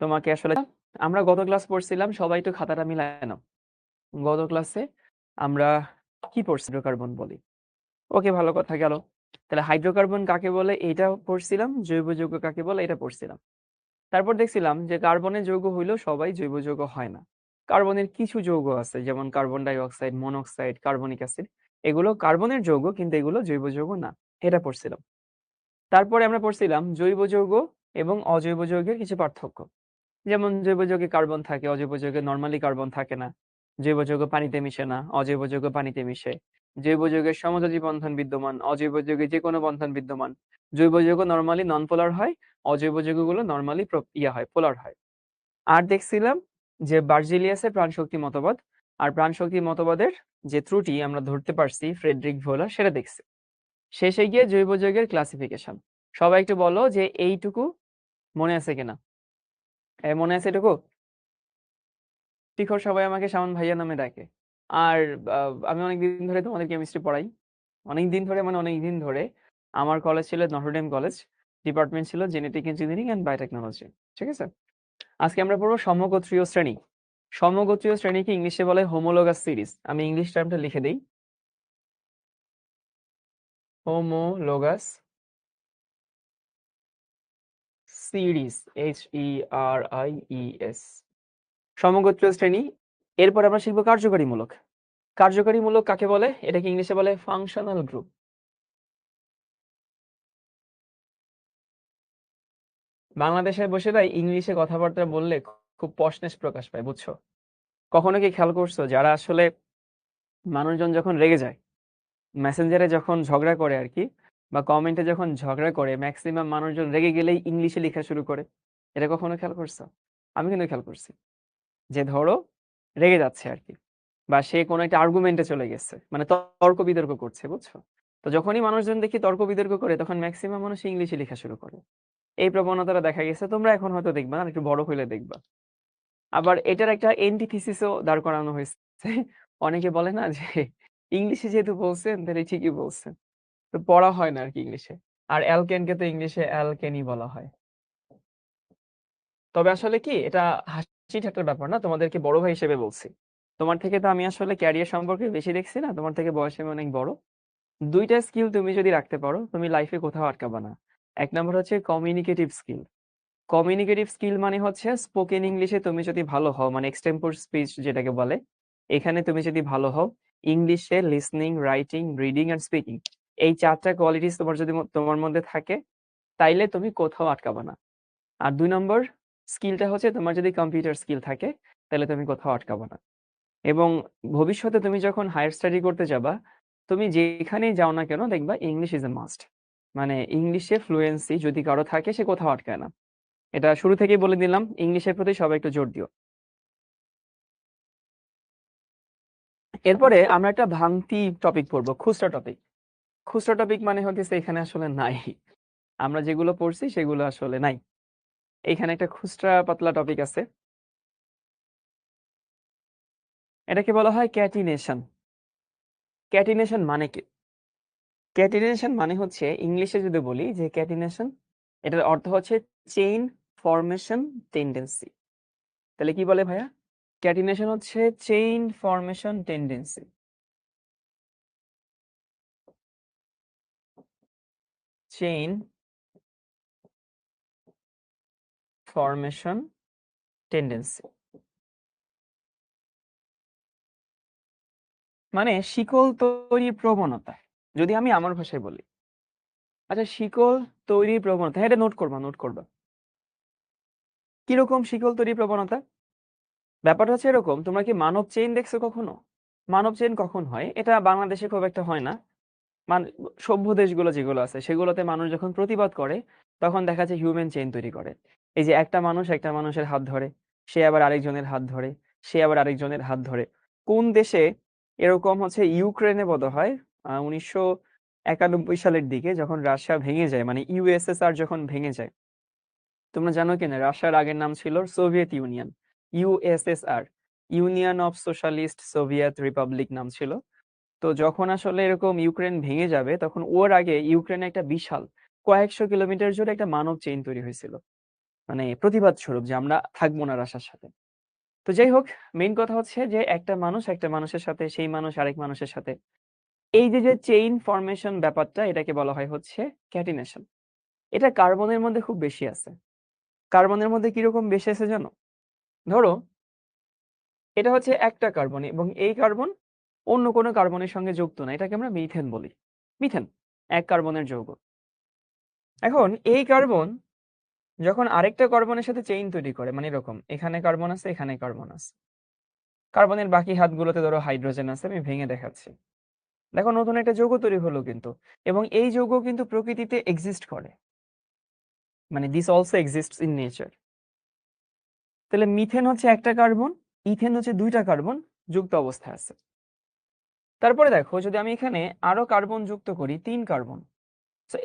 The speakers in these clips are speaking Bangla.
তোমাকে আসলে আমরা গত ক্লাস পড়ছিলাম, সবাই একটু খাতাটা মিলায় নাও। গত ক্লাসে আমরা কি পড়ছি? হাইড্রোকার্বন বলি। ওকে, ভালো কথা গেল। তাহলে হাইড্রোকার্বন কাকে বলে এটা পড়ছিলাম, জৈব যৌগ কাকে বলে এটা পড়ছিলাম। তারপর দেখছিলাম যে কার্বনের যৌগ হইলেও সবাই জৈব যৌগ হয় না। কার্বনের কিছু যৌগ আছে, যেমন carbon die oxide, monoxide, carbonic acid. এগুলো কার্বনের যৌগ, কিন্তু এগুলো জৈব যৌগ না। এটা পড়ছিলাম। তারপরে আমরা পড়ছিলাম জৈব যৌগ এবং অজৈব যৌগের কিছু পার্থক্য। যেমন জৈব যৌগে কার্বন থাকে, অজৈব যৌগে নর্মালি কার্বন থাকে না। জৈব যৌগ পানিতে মিশে না, অজৈব যৌগ পানিতে মিশে। জৈব যৌগের সমযোজী বন্ধন বিদ্যমান, অজৈব যৌগে যে কোনো বন্ধন বিদ্যমান। জৈব যৌগ নর্মালি নন পোলার হয়, অজৈব যৌগগুলো নর্মালি হয়, পোলার হয়। আর দেখছিলাম যে বার্জিলিয়াসের প্রাণশক্তি মতবাদ, আর প্রাণশক্তি মতবাদের যে ত্রুটি আমরা ধরতে পারছি ফ্রেডরিক ভোলার, সেটা দেখছি। শেষে গিয়ে জৈব যৌগের ক্লাসিফিকেশন। সবাই একটু বলো যে এইটুকু মনে আছে কিনা। মনে আছে এটুকু? শিখর সবাই আমাকে শাওন ভাইয়া নামে ডাকে। আর আমি অনেকদিন ধরে তোমাদের কেমিস্ট্রি পড়াই। অনেকদিন ধরে মানে অনেকদিন ধরে আমার কলেজ ছিল নটরডেম কলেজ। ডিপার্টমেন্ট ছিল জেনেটিক ইঞ্জিনিয়ারিং অ্যান্ড বায়োটেকনোলজি। ঠিক আছে। আজকে আমরা পড়বো সমগোত্রীয় শ্রেণী। সমগোত্রীয় শ্রেণীকে ইংলিশে বলে হোমোলোগাস সিরিজ। আমি ইংলিশ টার্মটা লিখে দিই, হোমোলোগাস সিরিজ, HERIES। সমগোত্রীয় শ্রেণী। এরপর আমরা শিখবো কার্যকারীমূলক। কার্যকারীমূলক কাকে বলে? এটাকে ইংলিশে বলে ফাংশনাল গ্রুপ। বাংলাদেশে বসে তাই ইংলিশে কথাবার্তা বললে খুব পশনেস প্রকাশ পায়, বুঝছো? কখনো কি খেয়াল করছো যারা আসলে মানুষজন যখন রেগে যায়, মেসেঞ্জারে যখন ঝগড়া করে আর কি, বা কমেন্টে যখন ঝগড়া করে, ম্যাক্সিমাম মানুষজন রেগে গেলেই ইংলিশে লেখা শুরু করে। এটা কখনো খেয়াল করছো? আমি কিন্তু খেয়াল করছি। যে ধরো রেগে যাচ্ছে আর কি, বা সে কোনো একটা আর্গুমেন্টে চলে গেছে, মানে তর্ক বিতর্ক করছে, বুঝছো? তো যখনই মানুষজন দেখি তর্ক বিতর্ক করে, তখন ম্যাক্সিমাম মানুষ ইংলিশে লেখা শুরু করে। এই প্রবণতাটা দেখা গেছে, তোমরা এখন হয়তো দেখবা না, একটু বড় হইলে দেখবা। আবার এটার একটা এন্টিথিসিসও দাঁড় করানো হয়েছে। অনেকে বলে না যে ইংলিশে যেহেতু বলছেন তাহলে ঠিকই বলছেন। তো পড়া হয় না আর কি ইংলিশে। আর অ্যালকেনকে তো ইংলিশে অ্যালকেনই বলা হয়। তবে আসলে কি এটা হাসি ঠাট্টার ব্যাপার না, তোমাদেরকে বড় ভাই হিসেবে বলছি। তোমার থেকে তো আমি আসলে ক্যারিয়ার সম্পর্কে বেশি দেখছি না, তোমার থেকে বয়সে আমি অনেক বড়। দুইটা স্কিল তুমি যদি রাখতে পারো, তুমি লাইফে কোথাও আটকাবা না। এক নম্বর হচ্ছে কমিউনিকেটিভ স্কিল। কমিউনিকেটিভ স্কিল মানে হচ্ছে স্পোকেন ইংলিশে তুমি যদি ভালো হও, মানে এক্সটেম্পোর স্পিচ যেটাকে বলে, এখানে তুমি যদি ভালো হও, ইংলিশে লিসনিং, রাইটিং, রিডিং আর স্পিকিং, এই চারটা কোয়ালিটিস তোমার যদি তোমার মধ্যে থাকে, তাইলে তুমি কোথাও আটকাবা না। আর দুই নম্বর স্কিলটা হচ্ছে তোমার যদি কম্পিউটার স্কিল থাকে, তাহলে তুমি কোথাও আটকাবা না। এবং ভবিষ্যতে তুমি যখন হায়ার স্টাডি করতে যাবা, তুমি যেখানেই যাও না কেন, দেখবা ইংলিশ ইজ এ মাস্ট। মানে ইংলিশে ফ্লুয়েন্সি যদি কারো থাকে, সে কোথাও আটকায় না। এটা শুরু থেকেই বলে দিলাম, ইংলিশের প্রতি সবাই একটু জোর দিও। এরপরে আমরা একটা ভাঙতি টপিক পড়বো, খুচরা টপিক। খুচরা টপিক মানে হচ্ছে এখানে আসলে নাই, আমরা যেগুলো পড়ছি সেগুলো আসলে নাই। এখানে একটা খুচরা পাতলা টপিক আছে, এটাকে বলা হয় ক্যাটিনেশন। ক্যাটিনেশন মানে কি? ক্যাটিনেশন মানে হচ্ছে, ইংলিশে যদি বলি যে ক্যাটিনেশন, এটার অর্থ হচ্ছে চেইন ফরমেশন টেন্ডেন্সি। তাহলে কি বলে ভাইয়া? ক্যাটিনেশন হচ্ছে chain formation tendency. Chain formation tendency মানে শিকল তৈরির প্রবণতা। যদি আমি আমার ভাষায় বলি, আচ্ছা, শিকল তৈরির প্রবণতা, হ্যাঁ, এটা নোট করবা, নোট করবা। কিরকম শিকল তৈরির প্রবণতা? ব্যাপারটা হচ্ছে এরকম, তোমরা কি মানব চেইন দেখছো কখনো? মানব চেইন কখন হয়? এটা বাংলাদেশে খুব একটা হয় না। মানে সভ্য দেশগুলো যেগুলো আছে সেগুলোতে মানুষ যখন প্রতিবাদ করে, তখন দেখা যায় হিউম্যান চেইন তৈরি করে। এই যে একটা মানুষ একটা মানুষের হাত ধরে, সে আবার আরেকজনের হাত ধরে, সে আবার আরেকজনের হাত ধরে। কোন দেশে এরকম হচ্ছে, ইউক্রেনে বোধহয় 1991 সালের দিকে, যখন রাশিয়া ভেঙে যায়, মানে ইউএসএসআর যখন ভেঙে যায়। তোমরা জানো কিনা রাশিয়ার আগের নাম ছিল Soviet union. USSR, union of socialist Soviet Republic নাম ছিল। তো যখন আসলে এরকম ইউক্রেন ভেঙে যাবে, তখন ওর আগে ইউক্রেনে একটা বিশাল কয়েকশো কিলোমিটার জুড়ে একটা মানব চেইন তৈরি হয়েছিল। মানে প্রতিবাদ স্বরূপ যে আমরা থাকবো না রাশার সাথে। তো যাই হোক, মেইন কথা হচ্ছে যে একটা মানুষ একটা মানুষের সাথে, সেই মানুষ আরেক মানুষের সাথে, এই যে চেইন ফরমেশন ব্যাপারটা, এটাকে বলা হয় হচ্ছে ক্যাটিনেশন। এটা কার্বনের মধ্যে খুব বেশি আছে। কার্বনের মধ্যে কিরকম বেশি আছে জানো? ধরো এটা হচ্ছে একটা কার্বন এবং এই কার্বন অন্য কোনো কার্বনের সঙ্গে যুক্ত না, এটাকে আমরা মিথেন বলি। মিথেন এক কার্বনের যৌগ। এখন এই কার্বন যখন আরেকটা কার্বনের সাথে চেইন তৈরি করে, মানে এরকম এখানে কার্বন আছে, এখানে কার্বন আছে, কার্বনের বাকি হাতগুলোতে ধরো হাইড্রোজেন আছে, আমি ভেঙে দেখাচ্ছি। দেখো নতুন একটা যৌগ তৈরি হলো কিন্তু, এবং এই যৌগ কিন্তু প্রকৃতিতে এক্সিস্ট করে, মানে this also exists in nature. তাহলে মিথেন হচ্ছে একটা কার্বন, ইথেন হচ্ছে দুইটা কার্বন যুক্ত অবস্থায় আছে। তারপরে দেখো যদি আমি এখানে আরো কার্বন যুক্ত করি, 3 কার্বন।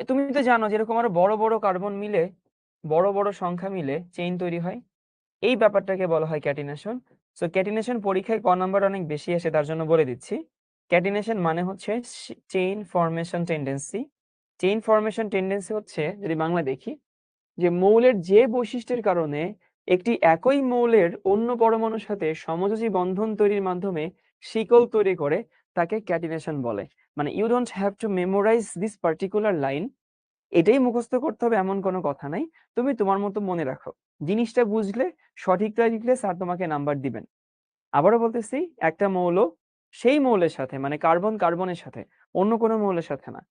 তুমি তো জানো যেরকম আরো বড় বড় কার্বন মিলে, বড় বড় সংখ্যা মিলে চেইন তৈরি হয়, এই ব্যাপারটাকে বলা হয় ক্যাটিনেশন। সো ক্যাটিনেশন পরীক্ষায় ক নাম্বার অনেক বেশি আসে, তার জন্য বলে দিচ্ছি। ক্যাটিনেশন মানে হচ্ছে chain formation tendency. Chain formation tendency হচ্ছে, যদি বাংলা দেখি, যে মৌলের যে বৈশিষ্ট্যের কারণে একটি একই মৌলের অন্য পরমাণুর সাথে সমযোজী বন্ধন তৈরির মাধ্যমে শিকল তৈরি করে, তাকে ক্যাটিনেশন বলে। মানে you don't have to memorize this particular line, এটাই মুখস্থ করতে হবে এমন কোনো কথা নাই। তুমি তোমার মতো মনে রাখো, জিনিসটা বুঝলে, সঠিকটা লিখলে স্যার তোমাকে নাম্বার দিবেন। আবারও বলতেছি, একটা মৌল সেই মৌলের সাথে, মানে কার্বন কার্বনের সাথে, অন্য কোনো মৌলের সাথে না,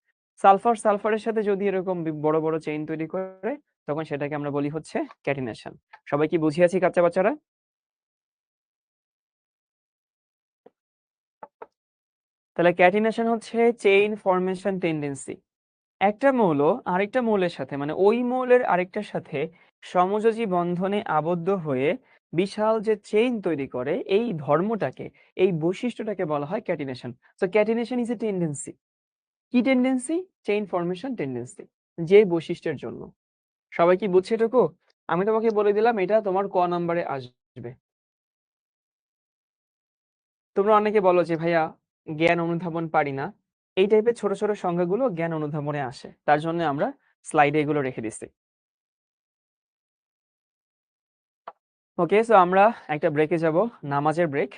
সালফার সালফারের সাথে যদি এরকম বড় বড় চেইন তৈরি করে, তখন সেটাকে আমরা বলি হচ্ছে ক্যাটিনেশন। সবাই কি বুঝিয়েছি বাচ্চা বাচ্চারা? তাহলে ক্যাটিনেশন হচ্ছে চেইন ফরমেশন টেন্ডেন্সি। একটা মৌল আরেকটা মৌলের সাথে, মানে ওই মৌলের আরেকটার সাথে সমযোজী বন্ধনে আবদ্ধ হয়ে বিশাল যে চেইন তৈরি করে, এই ধর্মটাকে, এই বৈশিষ্ট্যটাকে বলা হয় catenation. So catenation is a tendency. কি টেন্ডেন্সি? চেইন ফরমেশন টেন্ডেন্সি, যে বৈশিষ্ট্যের জন্য। সবাই কি বুঝছে এটুকু? আমি তোমাকে বলে দিলাম, এটা তোমার ক নাম্বারে আসবে। তোমরা অনেকে বলো যে ভাইয়া জ্ঞান অনুধাবন পারি না, এই টাইপের ছোট ছোট সংখ্যাগুলো জ্ঞান অনুধাবনে আসে, তার জন্য আমরা স্লাইডে এগুলো রেখে দিচ্ছি। ওকে, সো আমরা একটা ব্রেকে যাব, নামাজের ব্রেক।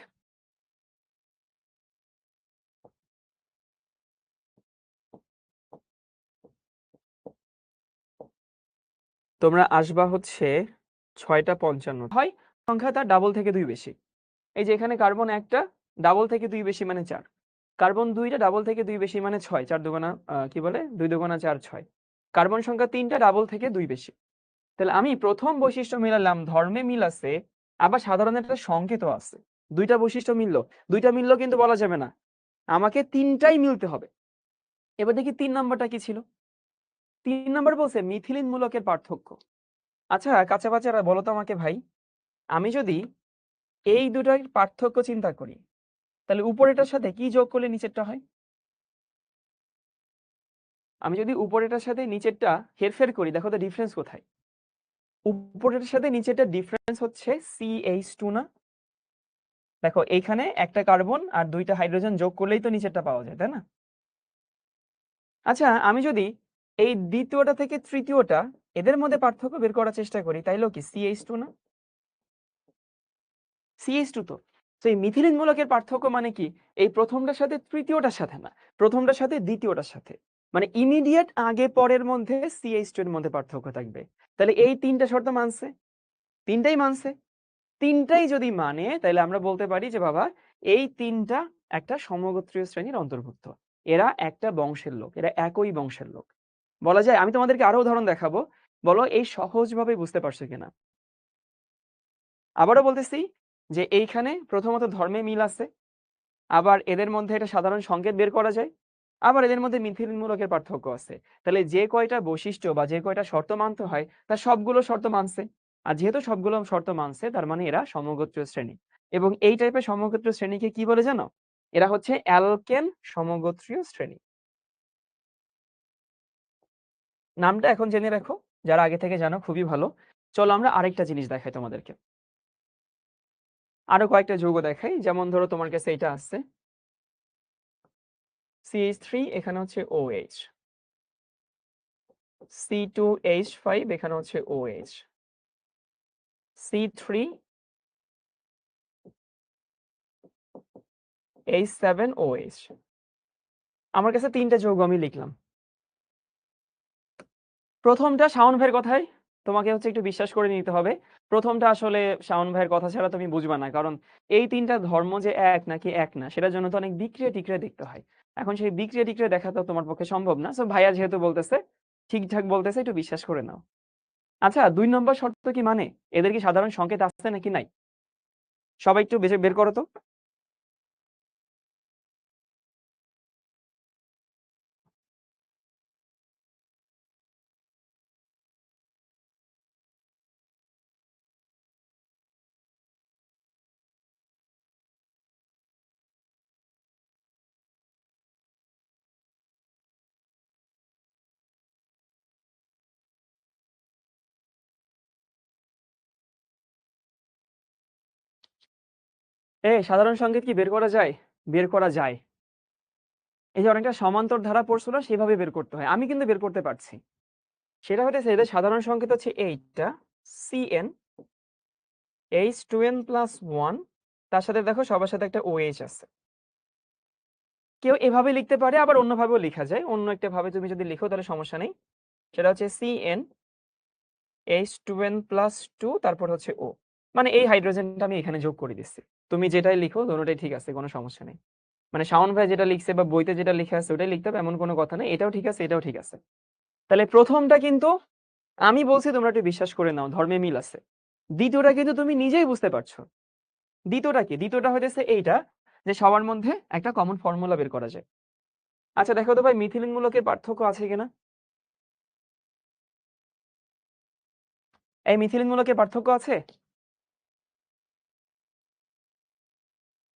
তোমরা আসবা হচ্ছে 6:55 হয়, সংখ্যা তার ডাবল থেকে 2 বেশি। এই যে এখানে কার্বন একটা ডাবল থেকে 2 বেশি মানে 4, কার্বন 2টা ডাবল থেকে 2 বেশি মানে 6, 4 দুগুণা কি বলে 2 দুগুণা 4 6, কার্বন সংখ্যা 3টা ডাবল থেকে 2 বেশি। তাহলে আমি প্রথম বৈশিষ্ট্য মিলালাম, ধর্মে মিল আছে, আবার সাধারণ একটা সংকেতও আছে। দুইটা বৈশিষ্ট্য মিললো, দুইটা মিললো কিন্তু বলা যাবে না, আমাকে তিনটাই মিলতে হবে। এবার দেখি 3 নাম্বারটা কি ছিল। 3 নাম্বার বলছে মিথিলিন মূলকের পার্থক্য। আচ্ছা কাঁচা বাচ্চারা বলো তো আমাকে ভাই, আমি যদি এই দুটার পার্থক্য চিন্তা করি, তাহলে উপরেটার সাথে কি যোগ করলে নিচেরটা হয়? আমি যদি উপরেটার সাথে নিচেরটা হেরফের করি, দেখো তো ডিফারেন্স কোথায়? উপরেটার সাথে নিচেরটা ডিফারেন্স হচ্ছে CH2 না? দেখো এইখানে একটা কার্বন আর দুইটা হাইড্রোজেন যোগ করলেই তো নিচেরটা পাওয়া যায়, তাই না? আচ্ছা আমি যদি এই দ্বিতীয়টা থেকে তৃতীয়টা, এদের মধ্যে পার্থক্য বের করার চেষ্টা করি, তাইলেও কি CH2 না? CH2 তো। তো এই মিথিলিন মূলকের পার্থক্য মানে কি? এই প্রথমটার সাথে তৃতীয়টার সাথে না, প্রথমটার সাথে দ্বিতীয়টার সাথে, মানে ইমিডিয়েট আগে পরের মধ্যে CH2 এর মধ্যে পার্থক্য থাকবে। তাহলে এই তিনটা শর্ত মানছে, তিনটাই মানছে। তিনটাই যদি মানে, তাহলে আমরা বলতে পারি যে বাবা এই তিনটা একটা সমগোত্রীয় শ্রেণীর অন্তর্ভুক্ত, এরা একটা বংশের লোক, এরা একই বংশের লোক বলা যায়। আমি তোমাদেরকে আরো উদাহরণ দেখাবো, বলো এই সহজভাবে বুঝতে পারছো কিনা। আবারও বলতেছি যে এইখানে প্রথমত ধর্মে মিল আছে, আবার এদের মধ্যে একটা সাধারণ সংকেত বের করা যায়, আবার এদের মধ্যে মিথিলিন মূলকের পার্থক্য আছে। তাহলে যে কয়টা বৈশিষ্ট্য বা যে কয়টা শর্ত মানতে হয়, তার সবগুলো শর্ত মানছে। আর যেহেতু সবগুলো শর্ত মানছে, তার মানে এরা সমগোত্রীয় শ্রেণী। এবং এই টাইপের সমগোত্রীয় শ্রেণীকে কি বলে জানো? এরা হচ্ছে অ্যালকেন সমগোত্রীয় শ্রেণী। নামটা এখন জেনে রাখো, যারা আগে থেকে জানো খুবই ভালো। চলো আমরা আরেকটা জিনিস দেখাই তোমাদেরকে, আরো কয়েকটা যৌগ দেখাই। যেমন ধরো তোমার কাছে এটা আছে CH3, এখানে হচ্ছে OH, C2H5, এখানে হচ্ছে OH, C3H7OH। আমার কাছে 3টা যৌগ আমি লিখলাম। প্রথমটা শাওন ভাইয়ের কথাই তোমাকে হচ্ছে একটু বিশ্বাস করে নিতে হবে। প্রথমটা আসলে শাওন ভাইয়ের কথা ছাড়া তুমি বুঝবা না। কারণ এই 3টা ধর্ম যে এক নাকি এক না সেটার জন্য তো অনেক বিক্রিয়া-টিক্রিয়া দেখতে হয়। এখন সেই বিক্রিয়া-টিক্রিয়া দেখা তো তোমার পক্ষে সম্ভব না। সো ভাইয়া যেহেতু বলতেছে, ঠিকঠাক বলতেছে, একটু বিশ্বাস করে নাও। আচ্ছা, 2 নম্বর শর্ত কি মানে? এদের কি সাধারণ সংকেত আছে নাকি নাই? সবাই একটু বের করো তো। সাধারণ সংকেত কি বের করা যায়? বের করা যায়। এই যে অনেকটা সমান্তর ধারা পড়ছিল সেভাবে বের করতে হয়। আমি কিন্তু বের করতে পারছি। সেটা হইতেছে এদের সাধারণ সংকেত হচ্ছে এইটা CN H2n+1, তার সাথে দেখো সবার সাথে একটা OH আছে। কেউ এভাবে লিখতে পারে, আবার অন্যভাবেও লেখা যায়। অন্য একটা ভাবে তুমি যদি লিখো তাহলে সমস্যা নেই। সেটা হচ্ছে CN H2n+2, তারপর হচ্ছে O। মানে এই হাইড্রোজেনটা আমি এখানে যোগ করে দিচ্ছি। তুমি যেটাই লিখো দোনোটাই ঠিক আছে, কোনো সমস্যা নেই। মানে শাওন ভাই যেটা লিখছে বা বইতে যেটা লেখা আছে ওটাই লিখতে হবে এমন কোনো কথা নেই। এটাও ঠিক আছে, এটাও ঠিক আছে। তাহলে প্রথমটা কিন্তু আমি বলছি তোমরা একটু বিশ্বাস করে নাও, ধর্মে মিল আছে। দ্বিতীয়টা কিন্তু তুমি নিজেই বুঝতে পারছো। দ্বিতীয়টা কি? দ্বিতীয়টা হইতেছে এইটা, যে সবার মধ্যে একটা কমন ফর্মুলা বের করা যায়। আচ্ছা দেখো তো ভাই, মিথিলিন মূলকের পার্থক্য আছে কিনা? এই মিথিলিন মূলকের পার্থক্য আছে?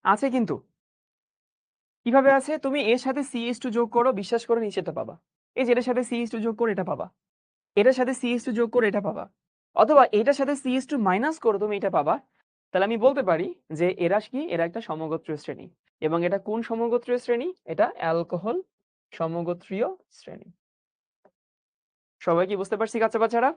আছে কিন্তু। কিভাবে আছে? তুমি এর সাথে CH2 যোগ করো, বিশ্বাস করো নিচেরটা পাবা। এই যে এটার সাথে CH2 যোগ করে এটা পাবা। এটার সাথে CH2 যোগ করে এটা পাবা। অথবা এটার সাথে CH2 মাইনাস করো, তুমি এটা পাবা। তাহলে আমি বলতে পারি যে এরা কি? এরা একটা সমগোত্রীয় শ্রেণী। এবং এটা কোন সমগোত্রীয় শ্রেণী? এটা অ্যালকোহল সমগোত্রীয় শ্রেণী। সবাই কি বুঝতে পারছি বাচ্চা বাচ্চারা?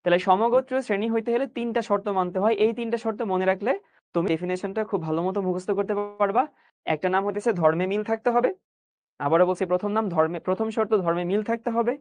তাহলে সমগোত্রীয় শ্রেণী হইতে হলে 3টা শর্ত মানতে হয়। এই 3টা শর্ত মনে রাখলে তুমি ডেফিনেশনটা খুব ভালো মতো মুখস্থ করতে পারবা। একটা নাম হইতেছে ধর্মে মিল থাকতে হবে। আবারও বলছি, প্রথম শর্ত ধর্মে মিল থাকতে হবে।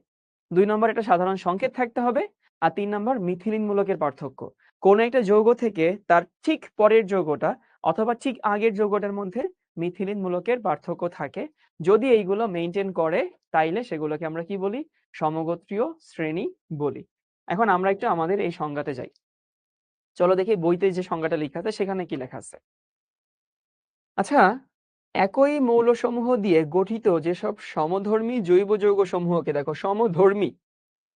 2 নম্বর একটা সাধারণ সংকেত থাকতে হবে। আর 3 নম্বর মিথিলিন মূলকের পার্থক্য। কোন একটা যৌগ থেকে তার ঠিক পরের যৌগটা অথবা ঠিক আগের যৌগটার মধ্যে মিথিলিন মূলকের পার্থক্য থাকে। যদি এইগুলো মেইনটেইন করে তাইলে সেগুলোকে আমরা কি বলি? সমগোত্রীয় শ্রেণী বলি। এখন আমরা একটু আমাদের এই সংজ্ঞাতে যাই। চলো দেখি বইতে যে সংজ্ঞাটা লেখা আছে সেখানে কি লেখা আছে। আচ্ছা, একই মৌলসমূহ দিয়ে গঠিত যেসব সমধর্মী জৈব যৌগ সমূহকে, দেখো সমধর্মী,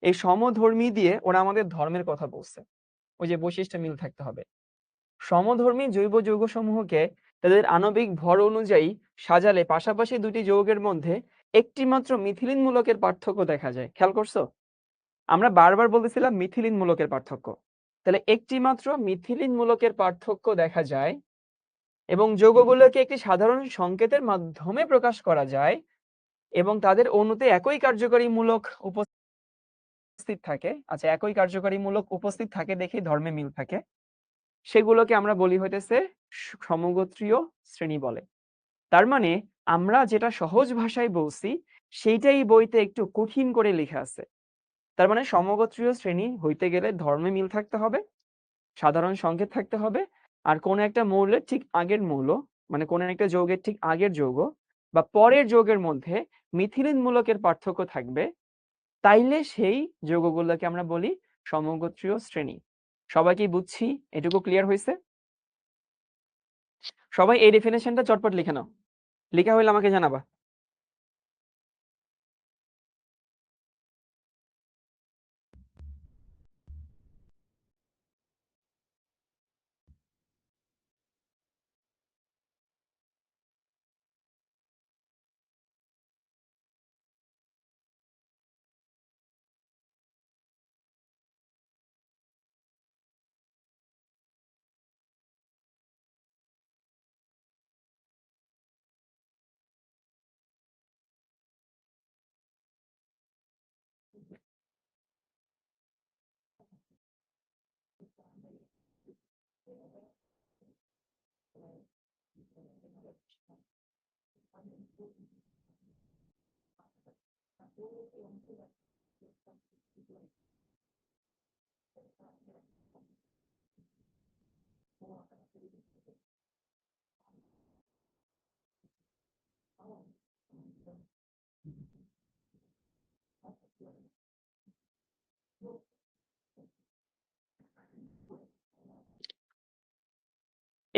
এই সমধর্মী দিয়ে ওরা আমাদের ধর্মের কথা বলছে। ওই যে বৈশিষ্ট্য মিল থাকতে হবে। সমধর্মী জৈব যৌগ সমূহকে তাদের আণবিক ভর অনুযায়ী সাজালে পাশাপাশি দুটি যৌগের মধ্যে একটি মাত্র মিথিলিন মূলকের পার্থক্য দেখা যায়। খেয়াল করছো? আমরা বারবার বলতেছিলাম মিথিলিন মূলকের পার্থক্য। তাহলে একটি মাত্র মিথিলিন মূলকের পার্থক্য দেখা যায় এবং যৌগগুলোকে একটি সাধারণ সংকেতের মাধ্যমে প্রকাশ করা যায় এবং তাদের অণুতে একই কার্যকরী মূলক উপস্থিত থাকে। আচ্ছা, একই কার্যকরী মূলক উপস্থিত থাকে দেখেই ধর্মে মিল থাকে। সেগুলোকে আমরা বলি হইতেছে সমগোত্রীয় শ্রেণী বলে। তার মানে আমরা যেটা সহজ ভাষায় বলছি সেইটাই বইতে একটু কঠিন করে লেখা আছে। তার মানে সমগোত্রীয় শ্রেণী হইতে গেলে ধর্মে মিল থাকতে হবে, সাধারণ সংকেত থাকতে হবে, আর কোন একটা মৌলের ঠিক আগের মৌল, মানে কোন একটা যৌগের ঠিক আগের যৌগ বা পরের যৌগের মধ্যে মিথিলিন মূলকের পার্থক্য থাকবে। তাইলে সেই যৌগগুলোকে আমরা বলি সমগোত্রীয় শ্রেণী। সবাই কি বুঝছি? এটুকু ক্লিয়ার হয়েছে? সবাই এই ডেফিনেশনটা চটপট লিখে নাও। লেখা হইলে আমাকে জানাবা।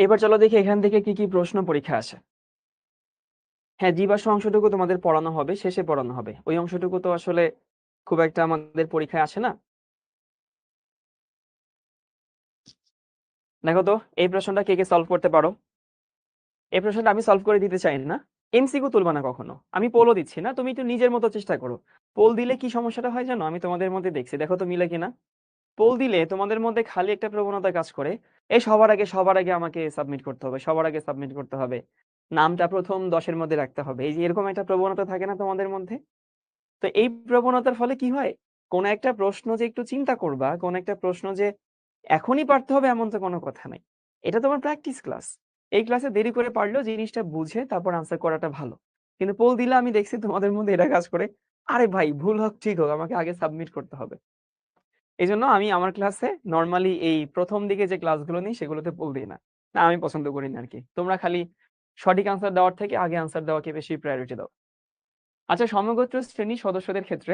এবার চলো দেখি এখান থেকে কি কি প্রশ্ন পরীক্ষা আসে। হ্যাঁ, জীবাশ্ম অংশটুকু তোমাদের পড়ানো হবে, শেষে পড়ানো হবে। ওই অংশটুকু তো আসলে খুব একটা আমাদের পরীক্ষায় আসে না। দেখো তো এই প্রশ্নটা কে কে সলভ করতে পারো। এই প্রশ্নটা আমি সলভ করে দিতে চাই না। এমসিকিউ তুলবা না কখনো, আমি পোলও দিচ্ছি না, তুমি একটু নিজের মতো চেষ্টা করো। পোল দিলে কি সমস্যাটা হয় জানো, আমি তোমাদের মধ্যে দেখছি, দেখো তো মিলে কিনা। পোল দিলে তোমাদের মধ্যে খালি একটা প্রবণতা কাজ করে, এই সবার আগে আমাকে সাবমিট করতে হবে, সবার আগে সাবমিট করতে হবে, নামটা প্রথম 10-এর মধ্যে রাখতে হবে, এই যে এরকম একটা প্রবণতা থাকে না তোমাদের মধ্যে। তো এই প্রবণতার ফলে কি হয়, কোন একটা প্রশ্ন যে একটু চিন্তা করবা, কোন একটা প্রশ্ন যে এখনই পারতে হবে এমন তো কোনো কথা নাই। এটা তোমার প্র্যাকটিস ক্লাস। এই ক্লাসে দেরি করে পারলেও জিনিসটা বুঝে তারপর আনসার করাটা ভালো। কিন্তু পোল দিলে আমি দেখছি তোমাদের মধ্যে এটা কাজ করে, আরে ভাই ভুল হোক ঠিক হোক আমাকে আগে সাবমিট করতে হবে। এই জন্য আমি আমার ক্লাসে নর্মালি এই প্রথম দিকে যে ক্লাসগুলো নিই সেগুলোতে পোল দিই না। না, আমি পছন্দ করি না আর কি। তোমরা খালি সঠিক আনসার দেওয়ার থেকে আগে আনসার দেওয়াকে বেশি প্রায়োরিটি দাও। আচ্ছা, সমগোত্র শ্রেণীর সদস্যদের ক্ষেত্রে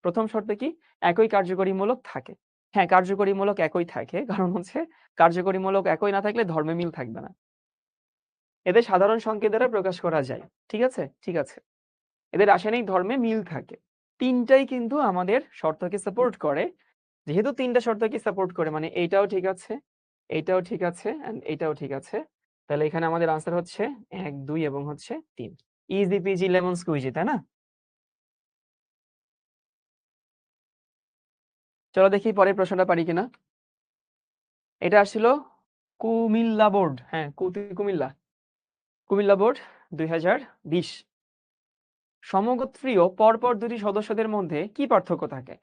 প্রথম শর্ত কি, একই কার্যকরীমূলক থাকে। হ্যাঁ, কার্যকরীমূলক একই থাকে, কারণ হচ্ছে কার্যকরীমূলক একই না থাকলে ধর্মে মিল থাকবে না। এদের সাধারণ সংকেত দ্বারা প্রকাশ করা যায়। ঠিক আছে, ঠিক আছে। এদের রাসায়নিক ধর্মে মিল থাকে। তিনটাই কিন্তু আমাদের শর্তকে সাপোর্ট করে। যেহেতু তিনটা শর্তকে সাপোর্ট করে মানে এইটাও ঠিক আছে, এইটাও ঠিক আছে এন্ড এইটাও ঠিক আছে, তাহলে এখানে আমাদের আনসার হচ্ছে 1, 2 এবং হচ্ছে 3। ইজি পিজি লেমন স্কুইজি, তাই না? চলো দেখি পরের প্রশ্নটা পারি কিনা। এটা আসছিল কুমিল্লা বোর্ড, হ্যাঁ কুমিল্লা, কুমিল্লা বোর্ড 2020। সমগোত্রীয় পরপর দুটি সদস্যদের মধ্যে কি পার্থক্য থাকে?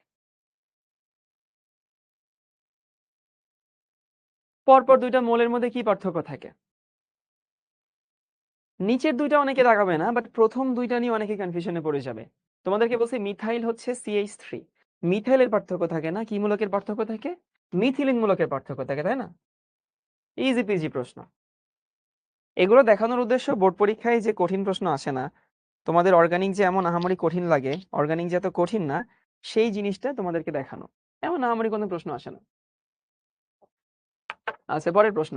পরপর দুইটা মৌলের মধ্যে কি পার্থক্য থাকে? নিচের দুইটা অনেকে দাগাবে না, বাট প্রথম দুইটা নিয়ে অনেকে কনফিউশনে পড়ে যাবে। তোমাদেরকে বলছি মিথাইল হচ্ছে CH3। মিথাইলের পার্থক্য থাকে না, কি মূলকের পার্থক্য থাকে? মিথিলিন মূলকের পার্থক্য থাকে, তাই না? ইজি পিজি প্রশ্ন। এগুলো দেখানোর উদ্দেশ্য বোর্ড পরীক্ষায় যে কঠিন প্রশ্ন আসে না, তোমাদের অর্গানিক যে এমন আহামরি কঠিন লাগে, অর্গানিক যে এত কঠিন না, সেই জিনিসটা তোমাদেরকে দেখানো। এমন আহামরি কোনো প্রশ্ন আসে না। আচ্ছা, পরের প্রশ্ন,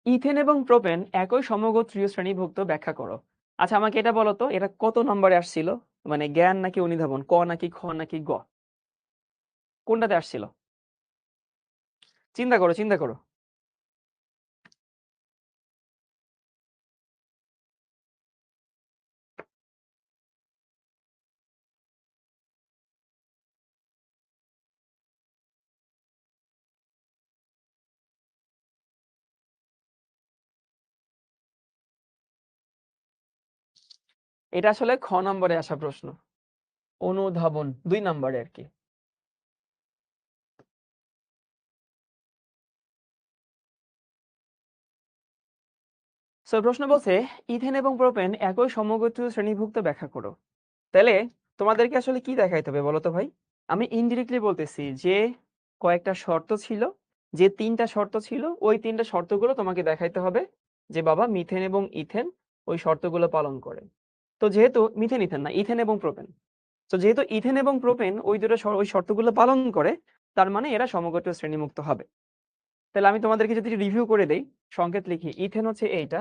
ইথেন এবং প্রোপেন একই সমগোত্রীয় শ্রেণীভুক্ত ব্যাখ্যা করো। আচ্ছা, আমাকে এটা বলো তো, এটা কত নম্বরে আসছিল? মানে জ্ঞান নাকি অনুধাবন, ক নাকি খ নাকি গ, কোনটাতে আসছিল? চিন্তা করো, চিন্তা করো। এটা আসলে খ নম্বরে আসা প্রশ্ন, অনুধাবন 2 নম্বরে আর কি। সো প্রশ্ন বলছে ইথেন এবং প্রোপেন একই সমগোত্রীয় শ্রেণীভুক্ত ব্যাখ্যা করো। তাহলে তোমাদেরকে আসলে কি দেখাইতে হবে বলো তো ভাই? আমি ইনডিরেক্টলি বলতেছি যে কয়েকটা শর্ত ছিল, যে 3টা শর্ত ছিল, ওই 3টা শর্তগুলো তোমাকে দেখাইতে হবে যে বাবা মিথেন এবং ইথেন ওই শর্তগুলো পালন করে। তো যেহেতু মিথেন ইথেন না, ইথেন এবং প্রোপেন, তো যেহেতু ইথেন এবং প্রোপেন ওই দুটো ওই শর্তগুলো পালন করে, তার মানে এরা সমগোত্রীয় শ্রেণীমুক্ত হবে। তাহলে আমি তোমাদেরকে যদি রিভিউ করে দেই, সংকেত লিখি, ইথেন হচ্ছে এইটা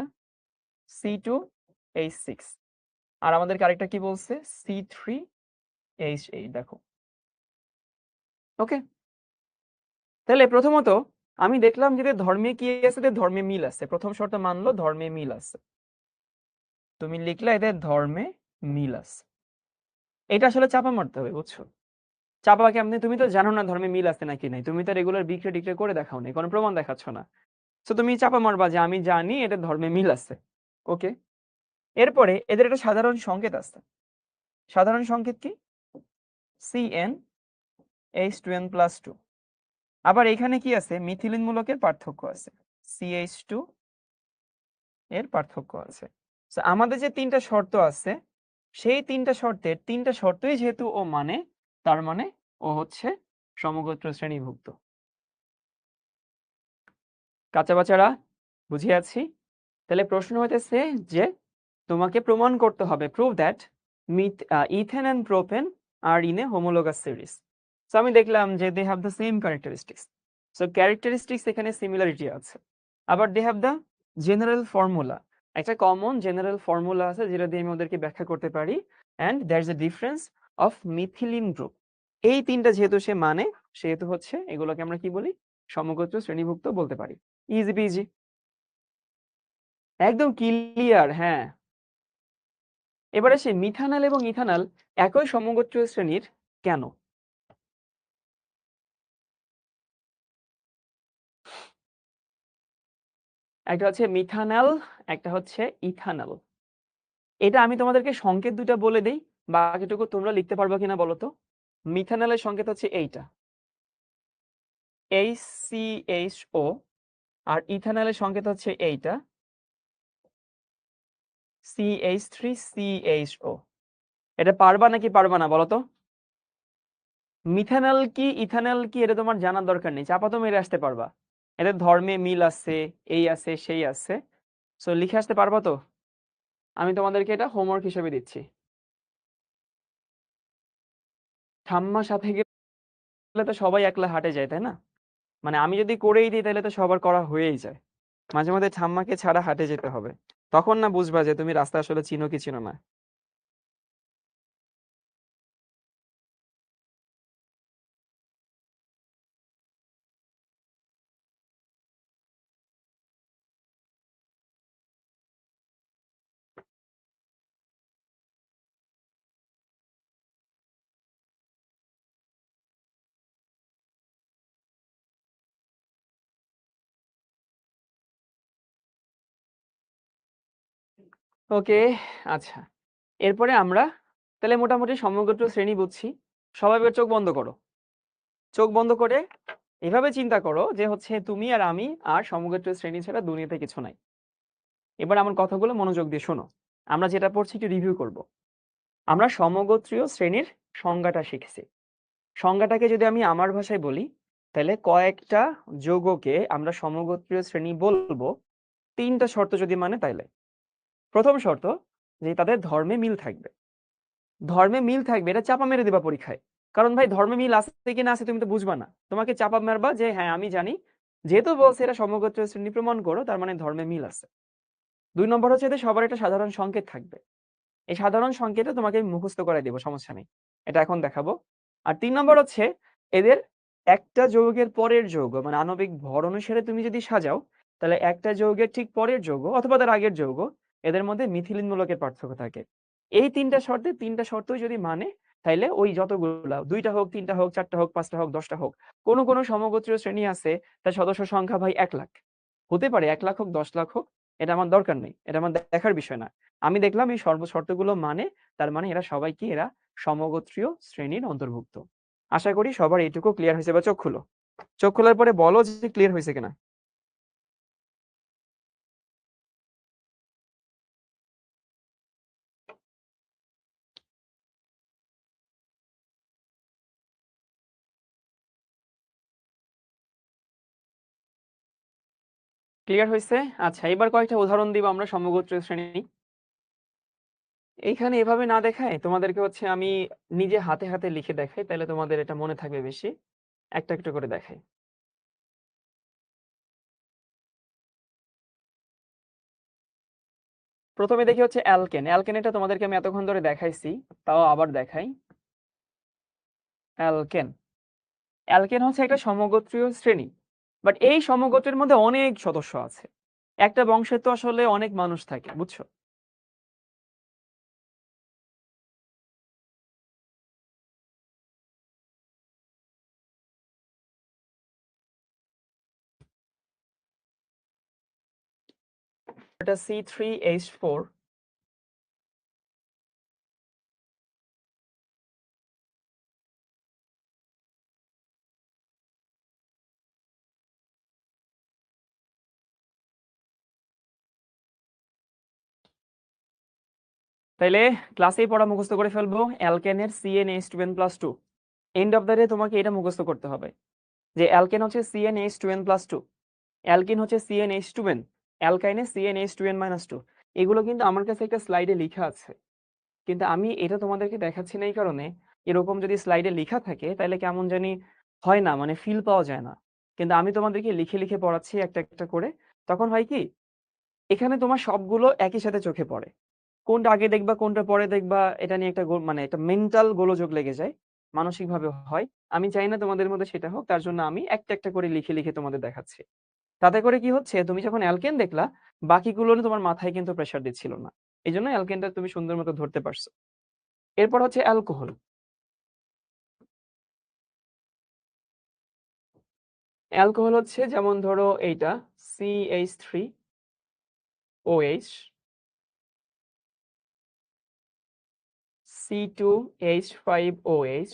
C2H6, আর আমাদেরকে আরেকটা কি বলছে C3H8, দেখো। ওকে, তাহলে প্রথমত আমি দেখলাম যে এদের ধর্মে কি আছে, এদের ধর্মে মিল আছে। প্রথম শর্ত মানলো ধর্মে মিল আছে, তুমি লিখলে এদের ধর্মে মিল আছে। এটা আসলে চাপা মারতে হবে, বুঝছো? চাপা কেমনে, তুমি তো জানো না ধর্মে মিল আছে নাকি নাই, তুমি তো রেগুলার বিক্রে টিক্রে করে দেখাও নাই, কোনো প্রমাণ দেখাচ্ছ না। তো তুমি চাপা মারবা যে আমি জানি এদের ধর্মে মিল আছে। ওকে, এরপরে এদের একটা সাধারণ সংকেত আছে। সাধারণ সংকেত কি? CnH2n+2। আবার এখানে কি আছে, মিথিলিন মূলকের পার্থক্য আছে, CH2 এর পার্থক্য আছে। So, আমাদের যে ৩টা শর্ত আছে সেই ৩টা শর্তের ৩টা শর্তই যেহেতু ও মানে তার মানে ও হচ্ছে সমগোত্র শ্রেণীভুক্ত। কাঁচা বাচারা বুঝিয়ে আছি? তাহলে প্রশ্ন হইতেছে যে তোমাকে প্রমাণ করতে হবে prove that ethane and propane are in a homologous series. So আমি দেখলাম যে they have the same characteristics. So characteristics এখানে similarity আছে। আবার they have the general formula. একটা কমন জেনারেল ফর্মুলা আছে যেটা দিয়ে আমি ওদেরকে ব্যাখ্যা করতে পারি and there is a difference of methylene group. এই তিনটা যেহেতু সে মানে সেহেতু হচ্ছে এগুলোকে আমরা কি বলি সমগোত্র শ্রেণীভুক্ত বলতে পারি। ইজি পিজি, একদম ক্লিয়ার। হ্যাঁ, এবারে সে মিথানল এবং ইথানল একই সমগোত্রীয় শ্রেণীর কেন? একটা হচ্ছে মিথানল, একটা হচ্ছে ইথানল। এটা আমি তোমাদেরকে সংকেত দুইটা বলে দেই, বাকিটুকু তোমরা লিখতে পারবে কিনা বলো তো। মিথানলের সংকেত হচ্ছে এইটা HCHO, আর ইথানলের সংকেত হচ্ছে এইটা CH3CHO। এটা পারবা নাকি পারবা না বলো তো? মিথানল কি ইথানল কি এটা তোমার জানার দরকার নেই, চাপা তো মেরে আসতে পারবা। এদের ধর্মে মিল আছে, এই আছে সেই আছে, সো লিখে আসতে পারবা তো? আমি তোমাদেরকে এটা হোমওয়ার্ক হিসেবে দিচ্ছি। ঠাম্মার সাথে গেলে তো সবাই একলা হাঁটে যায়, তাই না? মানে আমি যদি করেই দিই তাহলে তো সবার করা হয়েই যায়। মাঝে মাঝে ঠাম্মাকে ছাড়া হাঁটে যেতে হবে, তখন না বুঝবা যে তুমি রাস্তা আসলে চিনো কি চিনো না। ওকে, আচ্ছা, এরপরে আমরা তাহলে মোটামুটি সমগোত্র শ্রেণী বুঝছি। সবাই এবার চোখ বন্ধ করো। চোখ বন্ধ করে এভাবে চিন্তা করো যে হচ্ছে তুমি আর আমি আর সমগোত্র শ্রেণী ছাড়া দুনিয়াতে কিছু নাই। এবার আমার কথাগুলো মনোযোগ দিয়ে শোনো। আমরা যেটা পড়ছি একটু রিভিউ করব। আমরা সমগোত্রীয় শ্রেণীর সংজ্ঞাটা শিখছি। সংজ্ঞাটাকে যদি আমি আমার ভাষায় বলি তাহলে কয়েকটা যৌগকে আমরা সমগোত্রীয় শ্রেণী বলবো ৩টা শর্ত যদি মানে তাইলে। প্রথম শর্ত যে তাদের ধর্মে মিল থাকবে। ধর্মে মিল থাকবে এটা চাপা মেরে দিবা পরীক্ষায়, কারণ ভাই ধর্মে মিল আছে কি না আছে তুমি তো বুঝবা না, তোমাকে চাপা মারবা যে হ্যাঁ আমি জানি, যেহেতু বলছে এরা সমগোত্রীয় শ্রেণী প্রমাণ করো তার মানে ধর্মে মিল আছে। ২ নম্বর হচ্ছে এদের সবার একটা সাধারণ সংকেত থাকবে। এই সাধারণ সংকেতটা তোমাকে আমি মুখস্থ করাই দেবো, সমস্যা নেই, এটা এখন দেখাবো। আর ৩ নম্বর হচ্ছে এদের একটা যৌগের পরের যৌগ মানে আণবিক ভর অনুসারে তুমি যদি সাজাও তাহলে একটা যৌগের ঠিক পরের যৌগ অথবা তার আগের যৌগ এদের মধ্যে মিথিলিন মূলকের পার্থক্য থাকে। এই ৩টা শর্তে ৩টা শর্তই যদি মানে তাইলে ওই যতগুলা ২টা হোক ৩টা হোক ৪টা হোক ৫টা হোক ১০টা হোক কোনো কোনো সমগোত্রীয় শ্রেণী আছে তার সদস্য সংখ্যা ভাই ১,০০,০০০ হতে পারে, ১,০০,০০০ হোক ১০,০০,০০০ হোক, এটা আমার দরকার নেই, এটা আমার দেখার বিষয় না। আমি দেখলাম এই শর্তগুলো মানে তার মানে এরা সবাই কি এরা সমগোত্রীয় শ্রেণীর অন্তর্ভুক্ত। আশা করি সবার এইটুকু ক্লিয়ার হয়েছে। বা চোখ খুলো, চোখ খোলার পরে বলো যে ক্লিয়ার হয়েছে কিনা। ক্লিয়ার হয়েছে? আচ্ছা, এবার কয়েকটা উদাহরণ দিব আমরা সমগোত্রীয় শ্রেণী। এইখানে এভাবে না দেখায় তোমাদেরকে হচ্ছে আমি নিজে হাতে হাতে লিখে দেখাই, তাহলে তোমাদের এটা মনে থাকবে বেশি। একটা একটা করে দেখাই। প্রথমে দেখি হচ্ছে অ্যালকেন। অ্যালকেন এটা তোমাদেরকে আমি এতক্ষণ ধরে দেখাইছি, তাও আবার দেখাই। অ্যালকেন, অ্যালকেন হচ্ছে একটা সমগোত্রীয় শ্রেণী, বাট এই সমগোত্রের মধ্যে অনেক সদস্য আছে। একটা বংশে তো আসলে অনেক মানুষ থাকে, বুঝছো? এটা C3H4, তাইলে ক্লাসেই পড়া মুখস্থ করে ফেলবো, অ্যালকেনের CnH2n+2। And of the day তোমাকে এটা মুখস্থ করতে হবে যে অ্যালকেন হচ্ছে CnH2n+2, অ্যালকিন হচ্ছে CnH2n, অ্যালকাইনে CnH2n-2। এগুলো কিন্তু আমার কাছে একটা স্লাইডে লেখা আছে, কিন্তু আমি এটা তোমাদেরকে দেখাচ্ছি না এই কারণে, এরকম যদি স্লাইডে লেখা থাকে তাহলে কেমন জানি হয় না, মানে ফিল পাওয়া যায় না। কিন্তু আমি তোমাদেরকে লিখে লিখে পড়াচ্ছি একটা একটা করে, তখন হয় কি এখানে তোমার সবগুলো একই সাথে চোখে পড়ে। কোনটা আগে দেখবা কোনটা পরে দেখবা এটা নিয়ে একটা মানে একটা মেন্টাল গোলযোগ লেগে যায়, মানসিকভাবে হয়। আমি চাই না তোমাদের মধ্যে সেটা হোক, তার জন্য আমি একটা একটা করে লিখে লিখে তোমাদের দেখাচ্ছি। তাতে করে কি হচ্ছে, তুমি যখন অ্যালকেন দেখলা বাকিগুলো তোমার মাথায় কিন্তু প্রেসার দিচ্ছিল না, এই জন্য অ্যালকেনটা তুমি সুন্দর মতো ধরতে পারছো। এরপর হচ্ছে অ্যালকোহল। অ্যালকোহল হচ্ছে যেমন ধরো এইটা CH3OH, C2H5OH,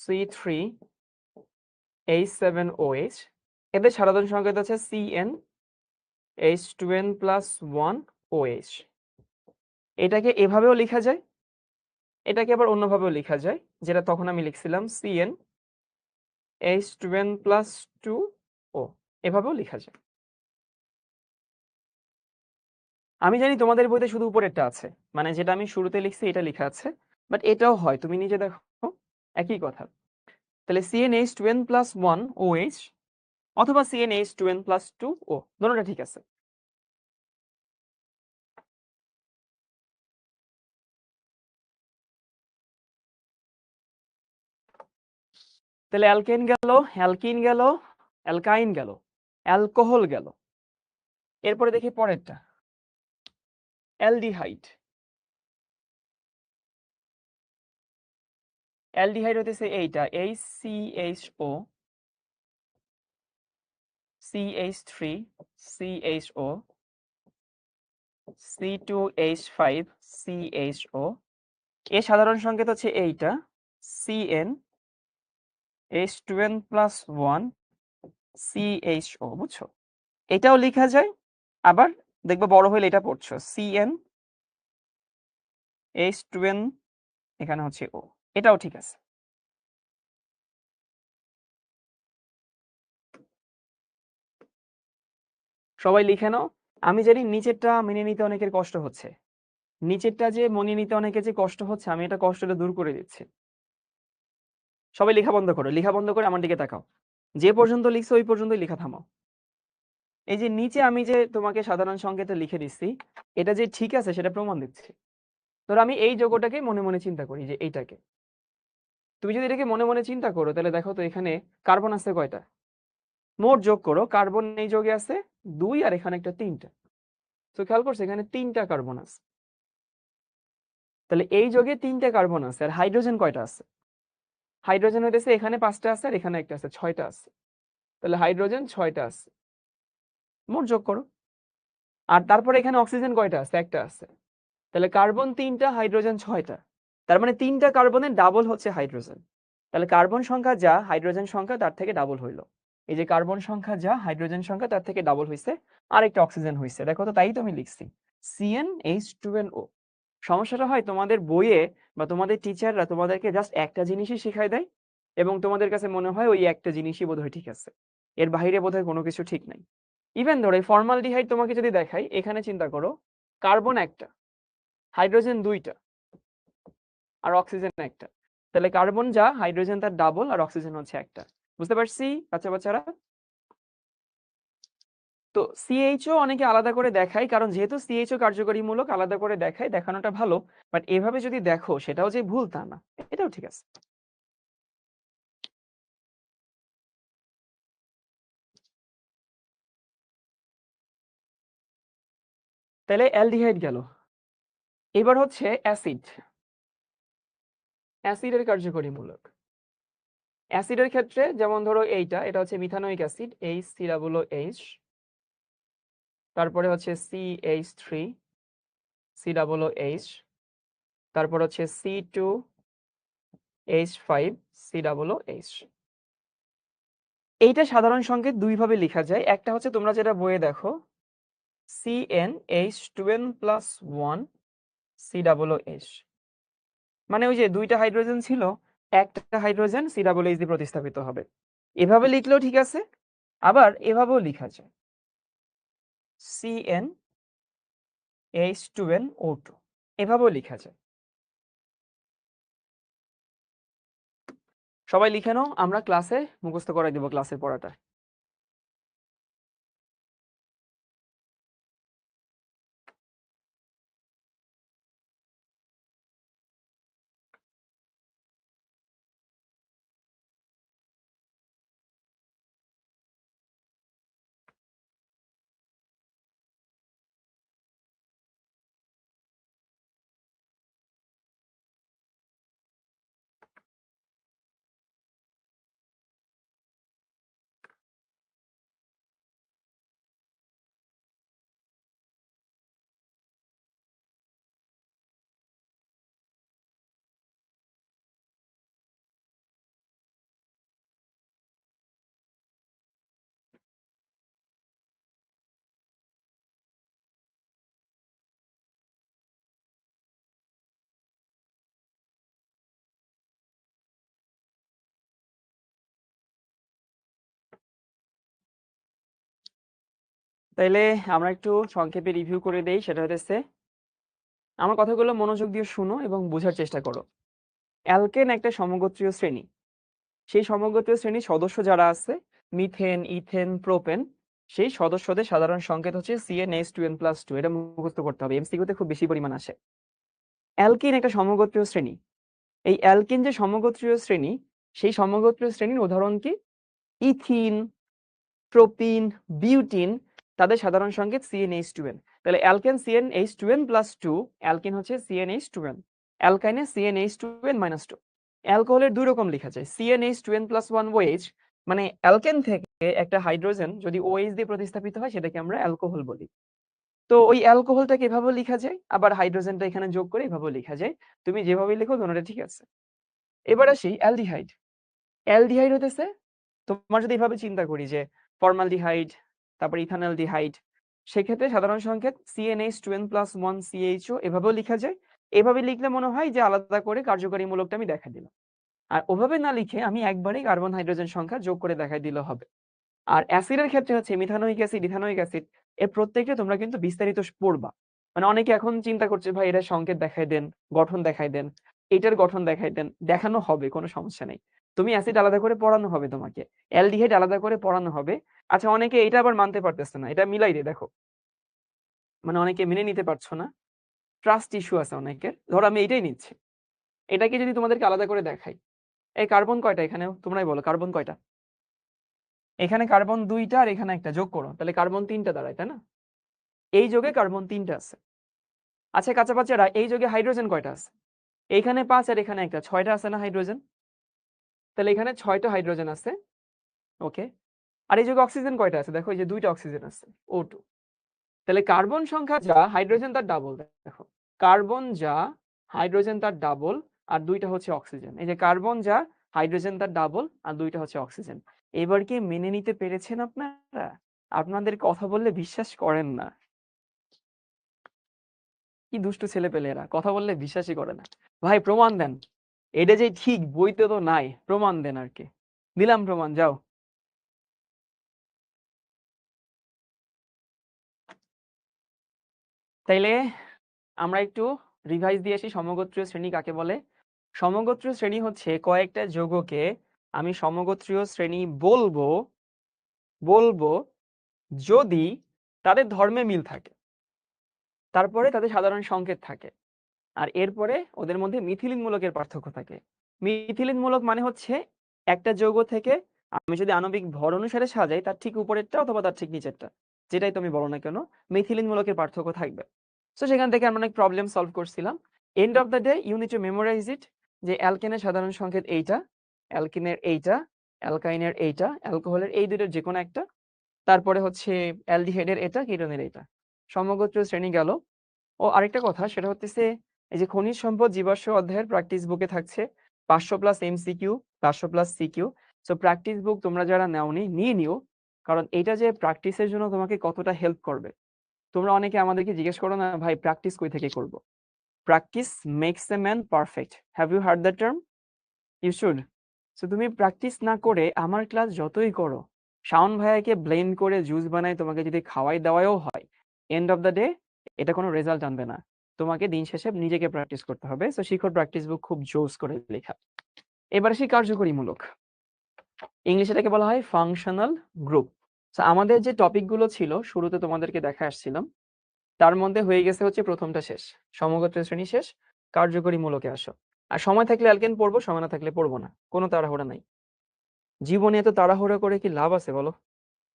C3H7OH। এদের সাধারণ সংকেত হচ্ছে CnH2n+1OH। এটাকে এভাবেও লেখা যায়, এটাকে আবার অন্যভাবেও লেখা যায়, যেটা তখন আমি লিখছিলাম CnH2n+2O, এভাবেও লেখা যায়। আমি জানি তোমাদের বইতে শুধু উপরেরটা আছে, মানে যেটা আমি শুরুতে লিখছি এটা লেখা আছে, বাট এটাও হয়, তুমি নিজে দেখো একই কথা। তাহলে CnH2n+1OH অথবা CnH2n+2O, দুটোটা ঠিক আছে। তাহলে অ্যালকেন গেল, অ্যালকিন গেল, অ্যালকাইন গেল, অ্যালকোহল গেল। এরপরে দেখি পরেরটা, অ্যালডিহাইড। অ্যালডিহাইড হতেছে এইটা HCHO, CH3CHO, C2H5CHO। এর সাধারণ সংকেত হচ্ছে এইটা CnH2n+1CHO, বুঝছো? এটাও লেখা যায়, আবার দেখবো বড় হলে এটা পড়ছো CnH2n, এখানে হচ্ছে O, এটাও ঠিক আছে। সবাই লিখে নাও। আমি জানি নিচেরটা মেনে নিতে অনেকের কষ্ট হচ্ছে, নিচেরটা যে মনে নিতে অনেকের যে কষ্ট হচ্ছে, আমি এটা কষ্টটা দূর করে দিচ্ছি। সবাই লেখা বন্ধ করো, লেখা বন্ধ করে আমার দিকে তাকাও, যে পর্যন্ত লিখছো ওই পর্যন্তই লেখা থামাও। এই যে নিচে আমি যে তোমাকে সাধারণ সংকেতে লিখে দিচ্ছি, এটা যে ঠিক আছে সেটা প্রমাণ দিচ্ছি। ধরো আমি এই যোগটাকে মনে মনে চিন্তা করি, যে এইটাকে তুমি যদি এটাকে মনে মনে চিন্তা করো, তাহলে দেখো তো এখানে কার্বন আছে কয়টা, মোট যোগ করো, কার্বন এই যোগে আছে 2 আর এখানে একটা 3টা। তো খেয়াল করছো এখানে 3টা কার্বন আছে, তাহলে এই যোগে 3টা কার্বন আছে। আর হাইড্রোজেন কয়টা আছে, হাইড্রোজেন হইতেছে এখানে 5টা আছে আর এখানে একটা আছে, 6টা আছে। তাহলে হাইড্রোজেন 6টা আছে, মোট যোগ করো। আর তারপরে এখানে অক্সিজেন কয়টা আছে, একটা আছে। তাহলে কার্বন 3টা, হাইড্রোজেন 6টা, তার মানে 3টা কার্বনের ডাবল হচ্ছে হাইড্রোজেন। তাহলে কার্বন সংখ্যা যা হাইড্রোজেন সংখ্যা তার থেকে ডাবল হইলো। এই যে কার্বন সংখ্যা যা হাইড্রোজেন সংখ্যা তার থেকে ডাবল হইছে, আর একটা অক্সিজেন হইছে, দেখো তো, তাই তো আমি লিখছি CnH2nO। সমস্যাটা হয় তোমাদের বইয়ে বা তোমাদের টিচাররা তোমাদেরকে জাস্ট একটা জিনিসই শিখায় দেয়, এবং তোমাদের কাছে মনে হয় ওই একটা জিনিসই বোধহয় ঠিক আছে, এর বাইরে বোধহয় কোনো কিছু ঠিক নাই। ইভেন ধরো এই ফর্মালডিহাইড তোমাকে যদি দেখাই, এখানে চিন্তা করো, কার্বন একটা, হাইড্রোজেন 2টা, আর অক্সিজেন একটা। তাহলে কার্বন যা হাইড্রোজেন তার ডাবল আর অক্সিজেন হচ্ছে একটা। বুঝতে পারছি বাচ্চা বাচ্চারা? তো সিএইচও অনেকে আলাদা করে দেখায়, কারণ যেহেতু সিএইচও কার্যকরীমূলক, আলাদা করে দেখায়, দেখানোটা ভালো। বাট এভাবে যদি দেখো সেটাও যে ভুল তা না, এটাও ঠিক আছে। তাহলে অ্যালডিহাইড গেল, এবার হচ্ছে অ্যাসিড। অ্যাসিডের কার্যকরীমূলক, অ্যাসিডের ক্ষেত্রে যেমন ধরো এইটা, এটা হচ্ছে মিথানোইক অ্যাসিড HCOOH, তারপরে হচ্ছে CH3COOH, তারপর হচ্ছে C2H5COOH। এইটা সাধারণ সংকেত দুই ভাবে লেখা যায়, একটা হচ্ছে তোমরা যেটা বইয়ে দেখো CnH2n+1 COOH, মানে ওই যে দুইটা হাইড্রোজেন ছিল, একটা হাইড্রোজেন COOH দিয়ে প্রতিস্থাপিত হবে। এভাবে লিখলেও ঠিক আছে, আবার এভাবেও লেখা যায় CnH2nO2, এভাবেও লেখা যায়। সবাই লিখে নাও, আমরা ক্লাসে মুখস্থ করাই দেবো ক্লাসের পড়াটা। তাইলে আমরা একটু সংক্ষেপে রিভিউ করে দেই। সেটা হচ্ছে, আমার কথাগুলো মনোযোগ দিয়ে শুনো এবং বোঝার চেষ্টা করো। অ্যালকেন একটা সমগোত্রীয় শ্রেণী। সেই সমগোত্রীয় শ্রেণীর সদস্য যারা আছে, মিথেন, ইথেন, প্রোপেন, সেই সদস্যদের সাধারণ সংকেত হচ্ছে CnH2n+2। এটা মুখস্থ করতে হবে, এমসিকিউতে খুব বেশি পরিমাণ আসে। অ্যালকিন একটা সমগোত্রীয় শ্রেণী। এই অ্যালকিন যে সমগোত্রীয় শ্রেণী, সেই সমগোত্রীয় শ্রেণীর উদাহরণ কি? ইথিন, প্রোপিন, বিউটিন, তাদের সাধারণ সংকেত CnH2n। তাহলে অ্যালকেন CnH2n+2, অ্যালকিন হচ্ছে CnH2n, অ্যালকাইনে CnH2n-2। অ্যালকোহলের দুই রকম লেখা যায়, CnH2n+1OH, মানে অ্যালকেন থেকে একটা হাইড্রোজেন যদি OH দিয়ে প্রতিস্থাপিত হয় সেটাকে আমরা অ্যালকোহল বলি। তো ওই অ্যালকোহলটাকে এভাবেও লেখা যায়, আবার হাইড্রোজেনটা এখানে যোগ করে এভাবেও লেখা যায়। তুমি যেভাবে লেখো দুটোটা ঠিক আছে। এবার আসি অ্যালডিহাইড। অ্যালডিহাইড হতেছে, তোমার যদি এভাবে চিন্তা করি যে ফর্মালডিহাইড, তারপর ইথানলডিহাইড, সেক্ষেত্রে সাধারণ সংকেত CnH2n+1CHO, এভাবেও লেখা যায়। এভাবে লিখলে মনে হয় যে আলাদা করে কার্যকারী মূলকটা আমি দেখা দিলাম। আর ওভাবে না লিখে আমি একবারেই কার্বন হাইড্রোজেন সংখ্যা যোগ করে দেখাই দিলেও হবে। আর অ্যাসিডের ক্ষেত্রে হচ্ছে মিথানোয়িক অ্যাসিড, ইথানোয়িক অ্যাসিড, এর প্রত্যেকটা তোমরা কিন্তু বিস্তারিত পড়বা। মানে অনেকে এখন চিন্তা করছে ভাই এটার সংকেত দেখাই দেন, গঠন দেখাই দেন, এটার গঠন দেখাই দেন, দেখানো হবে, কোনো সমস্যা নেই। তুমি অ্যাসিড আলাদা করে পড়ানো হবে, তোমাকে অ্যালডিহাইড আলাদা করে পড়ানো হবে। আচ্ছা, অনেকে এটা আবার মানতে পারতেছে না, এটা মিলাই দে দেখো, মানে অনেকে মেনে নিতে পারছো না, ট্রাস্ট ইস্যু আছে অনেকের। ধরো আমি এইটাই নিচ্ছি, এটাকে যদি তোমাদেরকে আলাদা করে দেখাই, এই কার্বন কয়টা এখানে, তোমরাই বলো কার্বন কয়টা? এখানে কার্বন 2টা আর এখানে একটা, যোগ করো, তাহলে কার্বন 3টা দাঁড়ায়, তাই না? এই যোগে কার্বন 3টা আছে। আচ্ছা কাঁচাপাচারা, এই যোগে হাইড্রোজেন কয়টা আছে? এইখানে 5 আর এখানে একটা, 6টা আছে না হাইড্রোজেন? তাহলে এখানে 6টা হাইড্রোজেন আছে। ওকে, আর এই যোগে অক্সিজেন কয়টা আছে? দেখো এই যে 2টা অক্সিজেন আছে, O2। তাহলে কার্বন সংখ্যা যা, হাইড্রোজেন তার ডাবল। দেখো কার্বন যা, হাইড্রোজেন তার ডাবল, আর 2টা হচ্ছে অক্সিজেন। এই যে কার্বন যা, হাইড্রোজেন তার ডাবল, আর 2টা হচ্ছে অক্সিজেন। এবার কি মেনে নিতে পেরেছেন আপনারা? আপনাদের কথা বললে বিশ্বাস করেন না, কি দুষ্টু ছেলে পেলে এরা, কথা বললে বিশ্বাসই করে না। ভাই প্রমাণ দেন, এটা যে ঠিক বইতে তো নাই, প্রমাণ দেন আর কি। দিলাম প্রমাণ, যাও। তাইলে আমরা একটু রিভাইজ দিয়ে আসি, সমগোত্রীয় শ্রেণী কাকে বলে। সমগোত্রীয় শ্রেণী হচ্ছে কয়েকটা যৌগকে আমি সমগোত্রীয় শ্রেণী বলবো বলবো যদি তাদের ধর্মে মিল থাকে, তারপরে তাদের সাধারণ সংকেত থাকে, আর এরপরে ওদের মধ্যে মিথিলিন মূলকের পার্থক্য থাকে। মিথিলিন মূলক মানে হচ্ছে একটা যৌগ থেকে আমি যদি আণবিক ভর অনুসারে সাজাই, তার ঠিক উপরেরটা অথবা তার ঠিক নিচেরটা, যেটাই তুমি বলো না কেন, মিথিলিন মূলকের পার্থক্য থাকবে। তো সেখান থেকে আমরা অনেক প্রবলেম সলভ করছিলাম। End of the day you need to memorize it, যে অ্যালকেনের সাধারণ সংকেত এইটা, অ্যালকিনের এইটা, অ্যালকাইনের এইটা, অ্যালকোহলের এই দুটোর যে কোনো একটা, তারপরে হচ্ছে অ্যালডিহাইডের এটা, কিটোনের এটা। সমগোত্রীয় শ্রেণী গেল। ও আরেকটা কথা, সেটা হচ্ছে এই যে খনিজ সম্পদ জীবাশ্ম অধ্যায়ের প্র্যাকটিস বুকে থাকছে 500+ MCQ, 500+ CQ। সো প্র্যাকটিস বুক তোমরা যারা নাওনি নিয়ে নিও, কারণ এটা যে প্র্যাকটিসের জন্য তোমাকে কতটা হেল্প করবে। তোমরা অনেকে আমাদেরকে জিজ্ঞেস করো না, ভাই প্র্যাকটিস কই থেকে করব? Practice makes a man perfect. Have you heard the term? You should. So তুমি প্র্যাকটিস না করে আমার ক্লাস যতই করো, শাওন ভাইয়াকে ব্লেন্ড করে জুস বানায় তোমাকে যদি খাওয়াই দেওয়াও হয়, এন্ড অফ দ্য ডে এটা কোনো রেজাল্ট আনবে না। তোমাকে দিন শেষে নিজেকে প্র্যাকটিস করতে হবে। সো শিখর প্র্যাকটিস বুক খুব জোস করে লেখা। এবার আসি কার্যকরীমূলক। ইংলিশে এটাকে বলা হয় ফাংশনাল গ্রুপ। সো আমাদের যে টপিকগুলো ছিল শুরুতে তোমাদেরকে দেখা আসছিলাম, তার মধ্যে হয়ে গেছে হচ্ছে প্রথমটা শেষ, সমগত শ্রেণী শেষ, কার্যকরীমূলকে আসো। আর সময় থাকলে অ্যালকেন পড়বো, সময় না থাকলে পড়বো না, কোনো তাড়াহুড়া নাই। জীবনে এত তাড়াহুড়া করে কি লাভ আছে বলো?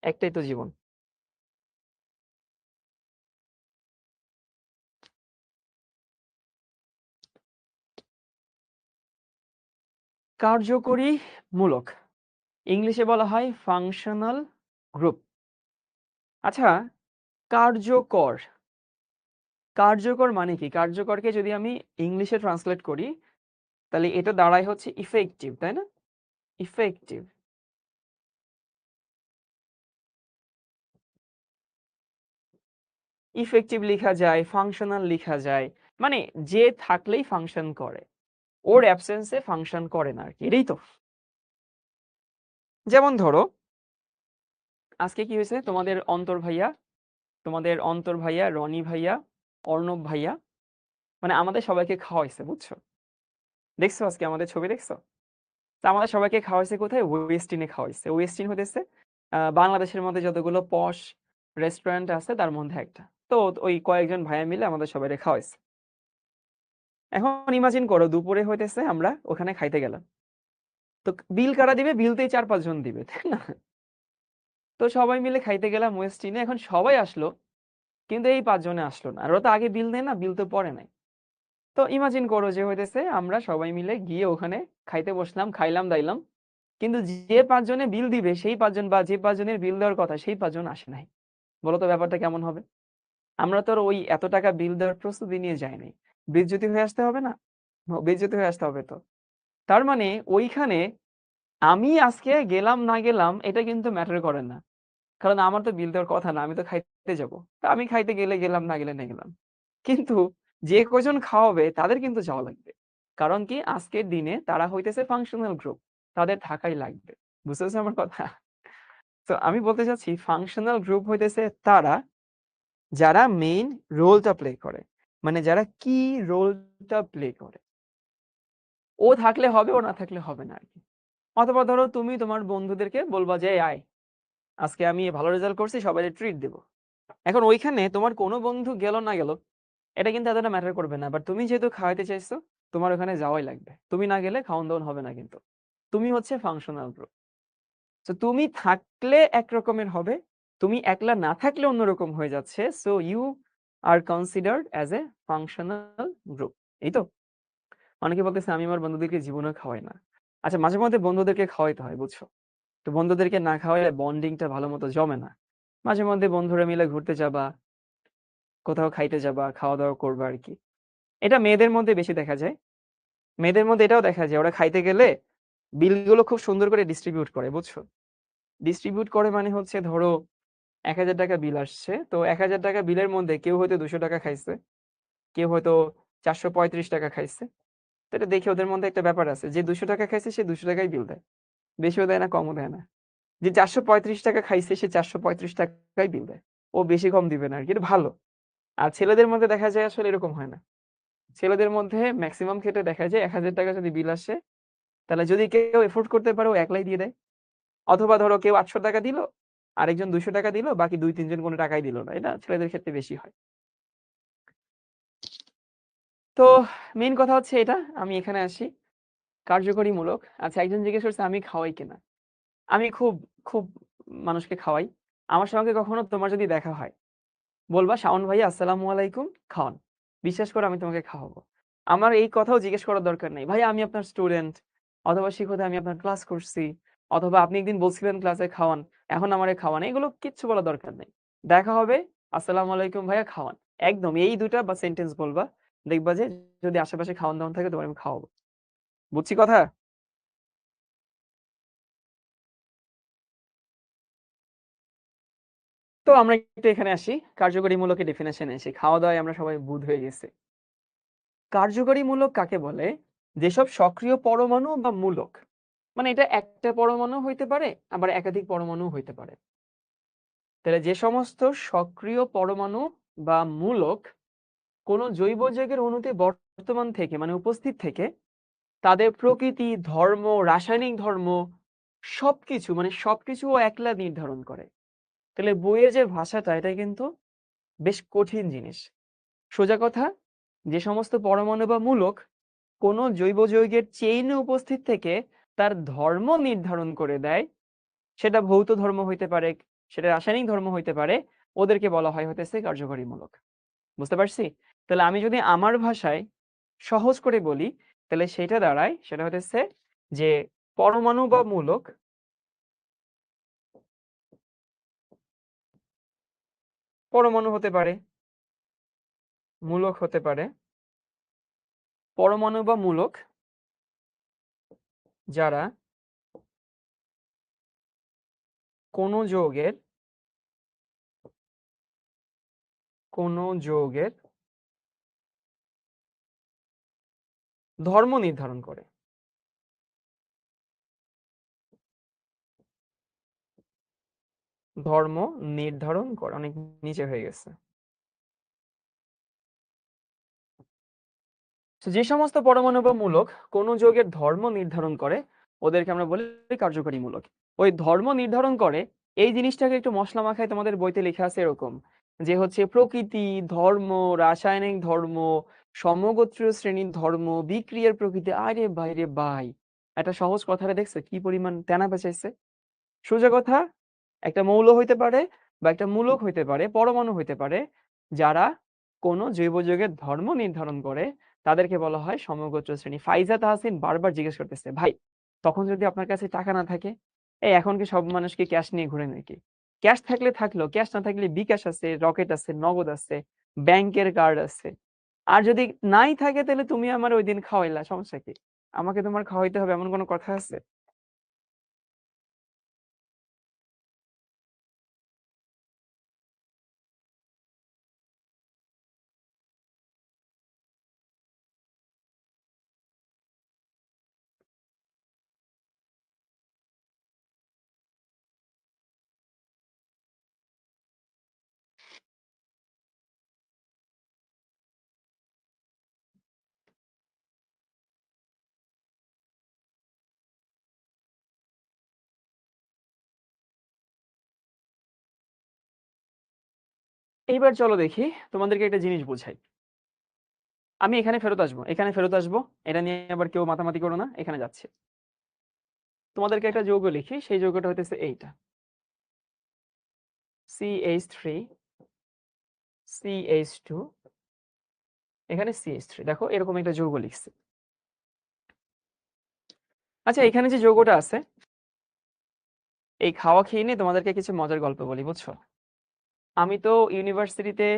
একটাই তো জীবন। কার্যকরী মূলক ইংলিশে বলা হয় ফাংশনাল গ্রুপ। আচ্ছা, কার্যকর, কার্যকর মানে কি? কার্যকরকে যদি আমি ইংলিশে ট্রান্সলেট করি তাহলে এটা দাঁড়ায় হচ্ছে ইফেক্টিভ, তাই না? ইফেক্টিভ। ইফেক্টিভ লেখা যায়, ফাংশনাল লেখা যায়, মানে যে থাকলেই ফাংশন করে, ওর অ্যাবসেন্সে ফাংশন করে না আর কি, এটাই তো। যেমন ধরো আজকে কি হয়েছে, তোমাদের অন্তর ভাইয়া, রনি ভাইয়া, অর্ণব ভাইয়া, মানে আমাদের সবাইকে খাওয়াইছে, বুঝছো? দেখছো আজকে আমাদের ছবি দেখছো? তা আমাদের সবাইকে খাওয়াইছে কোথায়? ওয়েস্টিনে খাওয়াইছে। ওয়েস্টিন হতেছে বাংলাদেশের মধ্যে যতগুলো পশ রেস্টুরেন্ট আছে তার মধ্যে একটা। তো ওই কয়েকজন ভাইয়া মিলে আমাদের সবাইকে খাওয়াইছে। এখন ইমাজিন করো দুপুরে হইতেছে আমরা ওখানে খাইতে গেলাম, তো বিল কারা দিবে? বিলতেই 4-5 জন দিবে, তাই না? তো সবাই মিলে খাইতে গেলাম ওয়েস্টিনে, এখন সবাই আসলো কিন্তু এই 5 জনে আসলো না, আর ওরা তো আগে বিল দেয় না, বিল তো পরে নাই। তো ইমাজিন করো যে হইতেছে আমরা সবাই মিলে গিয়ে ওখানে খাইতে বসলাম, খাইলাম দাইলাম, কিন্তু যে 5 জনে বিল দিবে সেই 5 জন, বা যে 5 জনের বিল দেওয়ার কথা সেই 5 জন আসে নাই। বলো তো ব্যাপারটা কেমন হবে? আমরা তো আর ওই এত টাকা বিল দেওয়ার প্রস্তুতি নিয়ে যাইনি। বেইজ্জতি হয়ে আসতে হবে না? বেইজ্জতি হয়ে আসতে হবে তো। তার মানে ওইখানে আমি আজকে গেলাম না গেলাম এটা কিন্তু ম্যাটার করে না, কারণ আমার তো বিল দেওয়ার কথা না, আমি তো খাইতে যাব। তা আমি খাইতে গেলে গেলাম, না গেলে না গেলাম। কিন্তু যে কয়জন খাওয়াবে তাদের কিন্তু যাওয়া লাগবে, কারণ কি আজকের দিনে তারা হইতেছে ফাংশনাল গ্রুপ, তাদের থাকাই লাগবে। বুঝতেছো আমার কথা? তো আমি বলতে চাচ্ছি ফাংশনাল গ্রুপ হইতেছে তারা যারা মেইন রোলটা প্লে করে, মানে যারা কি রোলটা প্লে করে। ও থাকলে হবে, ও না থাকলে হবে না আর কি। অথবা ধরো তুমি তোমার বন্ধুদেরকে বলবা যে আয়, আজকে আমি ভালো রেজাল্ট করছি, সবাই ট্রিট দেবো। এখন ওইখানে তোমার কোনো বন্ধু গেল না গেল এটা কিন্তু এতটা ম্যাটার করবে না, বাট তুমি যেহেতু খাওয়াইতে চাইছো তোমার ওখানে যাওয়াই লাগবে, তুমি না গেলে খাওয়ান দাওয়ান হবে না কিন্তু। তুমি হচ্ছে ফাংশনাল গ্রুপ। তো তুমি থাকলে একরকমের হবে, তুমি একলা না থাকলে অন্যরকম হয়ে যাচ্ছে। So you are considered as a functional group. এই তো। অনেকে বলতেছে আমি আমার বন্ধুদেরকে জীবনে খাওয়াই না। আচ্ছা, মাঝে মধ্যে বন্ধুদেরকে খাওয়াইতে হয়, বুঝছো? তো বন্ধুদেরকে না খাওয়াইলে বন্ডিংটা ভালো মতো জমে না। মাঝে মধ্যে বন্ধুরা মিলে ঘুরতে যাবা, কোথাও খাইতে যাবা, খাওয়া দাওয়া করবা আর কি। এটা মেয়েদের মধ্যে বেশি দেখা যায়। মেয়েদের মধ্যে এটাও দেখা যায় ওরা খাইতে গেলে বিলগুলো খুব সুন্দর করে ডিস্ট্রিবিউট করে, বুঝছো? ডিস্ট্রিবিউট করে মানে হচ্ছে ধরো 1,000 টাকা বিল আসছে, তো 1,000 টাকা বিলের মধ্যে কেউ হয়তো 200 টাকা খাইছে, কেউ হয়তো 435 টাকা খাইছে। তো এটা দেখে ওদের মধ্যে একটা ব্যাপার আছে, যে 200 টাকা খাইছে সে 200 টাকাই বিল দেয়, বেশিও দেয় না কমও দেয় না। যে 435 টাকা খাইছে সে 435 টাকাই বিল দেয়, ও বেশি কম দিবে না আর কি, এটা ভালো। আর ছেলেদের মধ্যে দেখা যায় আসলে এরকম হয় না। ছেলেদের মধ্যে ম্যাক্সিমাম ক্ষেত্রে দেখা যায় 1,000 টাকা যদি বিল আসে, তাহলে যদি কেউ এফোর্ড করতে পারে ও একলাই দিয়ে দেয়। অথবা ধরো কেউ 800 টাকা দিল, আরেকজন 200 টাকা দিল, বাকি 2-3 জন কোনো টাকাই দিল না। এটা ছেলেদের ক্ষেত্রে বেশি হয়। তো মেইন কথা হচ্ছে এটা, আমি এখানে আসি কার্যকরীমূলক। আচ্ছা, একজন জিজ্ঞেস করছে আমি খাওয়াই কিনা। আমি খুব খুব মানুষকে খাওয়াই। আমার সঙ্গে কখনো তোমার যদি দেখা হয় বলবা শাওন ভাইয়া আসসালামু আলাইকুম, খাওয়ান। বিশ্বাস করো আমি তোমাকে খাওয়াবো। আমার এই কথাও জিজ্ঞেস করার দরকার নেই, ভাই আমি আপনার স্টুডেন্ট, অথবা শিখতে আমি আপনার ক্লাস করছি, অথবা আপনি একদিন বলছিলেন ক্লাসে খাওয়ান, এখন আমারে খাওয়ান, এগুলো কিচ্ছু বলা দরকার নেই। দেখা হবে, আসসালামু আলাইকুম ভাইয়া খাওয়ান, একদম এই দুটা বা সেন্টেন্স বলবা, দেখবা যে যদি আশেপাশে খাওয়ান দাওয়ান থাকে তোমার আমি খাওয়াবো। বুঝছি কথা? তো আমরা একটু এখানে আসি কার্যকরীমূলকের ডেফিনেশনে আসি। খাওয়া দাওয়ায় আমরা সবাই বুঁদ হয়ে গেছি। কার্যকরীমূলক কাকে বলে? যেসব সক্রিয় পরমাণু বা মূলক, মানে এটা একটা পরমাণু হইতে পারে আবার একাধিক পরমাণু হইতে পারে। তাহলে যে সমস্ত সক্রিয় পরমাণু বা মূলক কোনো জৈব যৌগের অণুতে বর্তমান থেকে মানে উপস্থিত থেকে তাদের প্রকৃতি, ধর্ম, রাসায়নিক ধর্ম সবকিছু মানে সবকিছু ও একলা নির্ধারণ করে। তাহলে বইয়ের যে ভাষাটা এটা কিন্তু বেশ কঠিন জিনিস। সোজা কথা, যে সমস্ত পরমাণু বা মূলক কোনো জৈব যৌগের চেইনে উপস্থিত থেকে তার ধর্ম নির্ধারণ করে দেয়, সেটা ভৌত ধর্ম হইতে পারে, সেটা রাসায়নিক ধর্ম হইতে পারে, ওদেরকে বলা হয় হতেছে কার্যকরীমূলক। বুঝতে পারছি? তাহলে আমি যদি আমার ভাষায় সহজ করে বলি তাহলে সেটা দাঁড়ায়, সেটা হতেছে যে পরমাণু বা মূলক পরমাণু হতে পারে, মূলক হতে পারে, পরমাণু বা মূলক যারা কোনো যৌগের ধর্ম নির্ধারণ করে। ধর্ম নির্ধারণ করে, অনেক নিচে হয়ে গেছে। তো যে সমস্ত পরমাণু বা মূলক কোনো যৌগের ধর্ম নির্ধারণ করে ওদেরকে আমরা বলি কার্যকরী মূলক। ওই ধর্ম নির্ধারণ করে এই জিনিসটাকে একটু মশলা মাখায় তোমাদের বইতে লেখা আছে এরকম যে হচ্ছে প্রকৃতি, ধর্ম, রাসায়নিক ধর্ম, সমগোত্রীয় শ্রেণীর ধর্ম, বিক্রিয়ার প্রকৃতি। আরে ভাই রে ভাই, একটা সহজ কথাটা দেখছে কি পরিমাণ তেনা পেঁচাইছে। সোজা কথা, একটা মৌল হইতে পারে বা একটা মূলক হইতে পারে, পরমাণু হইতে পারে, যারা কোনো জৈব যৌগের ধর্ম নির্ধারণ করে তাদেরকে বলা হয় সমগোত্র শ্রেণী। ফাইজা তাহসিন বারবার জিজ্ঞেস করতেছে, ভাই তখন যদি আপনার কাছে টাকা না থাকে, এই এখন কি সব মানুষ কি ক্যাশ নিয়ে ঘুরে নাকি? ক্যাশ থাকলে থাকলো, ক্যাশ না থাকলে বিকাশ আছে, রকেট আছে, নগদ আছে, ব্যাংকের কার্ড আছে। আর যদি নাই থাকে তাহলে তুমি আমার ওই দিন খাওয়াইলা, সমস্যা কি? আমাকে তোমার খাওয়াইতে হবে এমন কোনো কথা আছে? এইবার চলো দেখি তোমাদেরকে একটা জিনিস বোঝাই। আমি এখানে ফেরত আসবো, এখানে ফেরত আসবো, এটা নিয়ে আবার কেউ মাতামাতি করো না, এখানে যাচ্ছে। তোমাদেরকে একটা যৌগ লিখি, সেই যৌগটা হইতেছে এইটা, CH3 CH2, এখানে CH3। দেখো এরকম একটা যৌগ লিখছি। আচ্ছা, এখানে যে যৌগটা আছে, এই খাওয়া খেয়ে নিয়ে তোমাদেরকে কিছু মজার গল্প বলি, বুঝছো? আমি তো ইউনিভার্সিটিতে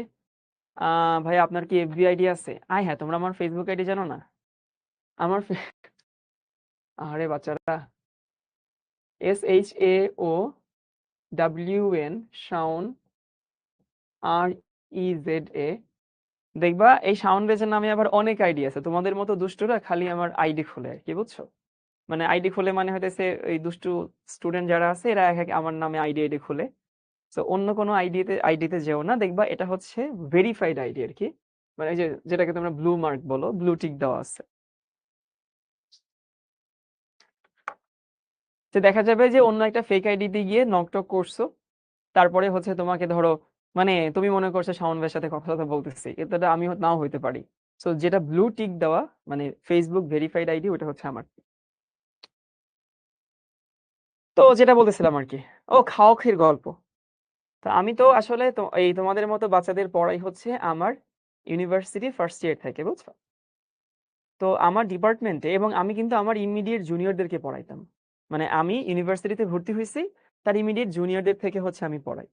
ভাই আপনার কি এফবি আইডি আছে? হ্যাঁ, তোমরা আমার ফেসবুক আইডি জানো না? আমার আরে বাচ্চারা, SHAOWN, শাওন, REZA। দেখবা এই শাওন রেজের নামে আবার অনেক আইডি আছে। তোমাদের মতো দুষ্টুরা খালি আমার আইডি খোলে আর কি, বুঝছো? মানে আইডি খোলে মানে হইতেছে এই দুষ্টু স্টুডেন্ট যারা আছে এরা এক এক আমার নামে আইডি খোলে। তো অন্য কোনো আইডিতে যেও না, দেখবা এটা হচ্ছে ভেরিফাইড আইডি আর কি। মানে এই যে যেটাকে তোমরা ব্লু মার্ক বলো, ব্লু টিক দেওয়া আছে। যে দেখা যাবে যে অন্য একটা ফেক আইডিতে গিয়ে নকটক করছো, তারপরে হচ্ছে তোমাকে ধরো, মানে তুমি মনে করছো শাওন ভাইয়ের সাথে কথা কথা বলতেছি, এটা আমি নাও হইতে পারি। তো যেটা ব্লু টিক দেওয়া মানে ফেসবুক ভেরিফাইড আইডি, ওটা হচ্ছে আমার। তো যেটা বলতেছিলাম আর কি, ও খাওয়া-খের গল্প। তো আমি তো আসলে তো এই তোমাদের মতো বাচ্চাদের পড়াই হচ্ছে আমার ইউনিভার্সিটি ফার্স্ট ইয়ার থেকে, বুঝছো? তো আমার ডিপার্টমেন্টে, এবং আমি কিন্তু আমার ইমিডিয়েট জুনিয়রদেরকে পড়াইতাম। মানে আমি ইউনিভার্সিটিতে ভর্তি হয়েছি, তার ইমিডিয়েট জুনিয়রদের থেকে হচ্ছে আমি পড়াই।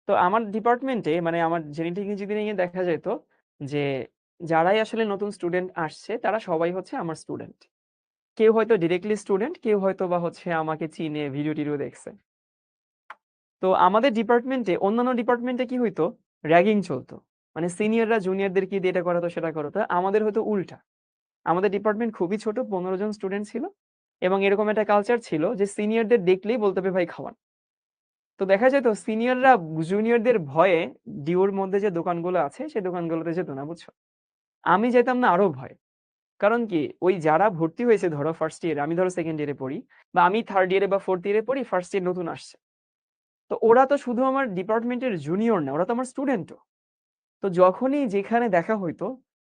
তো আমার ডিপার্টমেন্টে মানে আমার জেনেটিক ইঞ্জিনিয়ারিং এ দেখা যেত যে যারাই আসলে নতুন স্টুডেন্ট আসছে তারা সবাই হচ্ছে আমার স্টুডেন্ট। কেউ হয়তো ডিরেক্টলি স্টুডেন্ট, কেউ হয়তো বা হচ্ছে আমাকে চিনে, ভিডিও টিডিও দেখছে। তো আমাদের ডিপার্টমেন্টে, অন্যান্য ডিপার্টমেন্টে কি হইতো, র্যাগিং চলতো। মানে সিনিয়ররা জুনিয়রদের কি দিয়ে এটা করাতো সেটা করতো, আমাদের হয়তো উল্টা। আমাদের ডিপার্টমেন্ট খুবই ছোট, 15 জন স্টুডেন্ট ছিল, এবং এরকম একটা কালচার ছিল যে সিনিয়রদের দেখলেই বলতে হবে ভাই খাওয়ান। তো দেখা যেত সিনিয়ররা জুনিয়রদের ভয়ে ডিউর মধ্যে যে দোকানগুলো আছে সেই দোকানগুলোতে যেত না, বুঝছো। আমি যেতাম না আরো ভয়। কারণ কি, ওই যারা ভর্তি হয়েছে ধরো ফার্স্ট ইয়ারে, আমি ধরো সেকেন্ড ইয়ারে পড়ি, বা আমি থার্ড ইয়ারে বা ফোর্থ ইয়ারে পড়ি, ফার্স্ট ইয়ার নতুন আসছে, তো ওরা তো শুধু আমার ডিপার্টমেন্টের জুনিয়র না, ওরা তো আমার স্টুডেন্টও। তো যখনই যেখানে দেখা হইতো,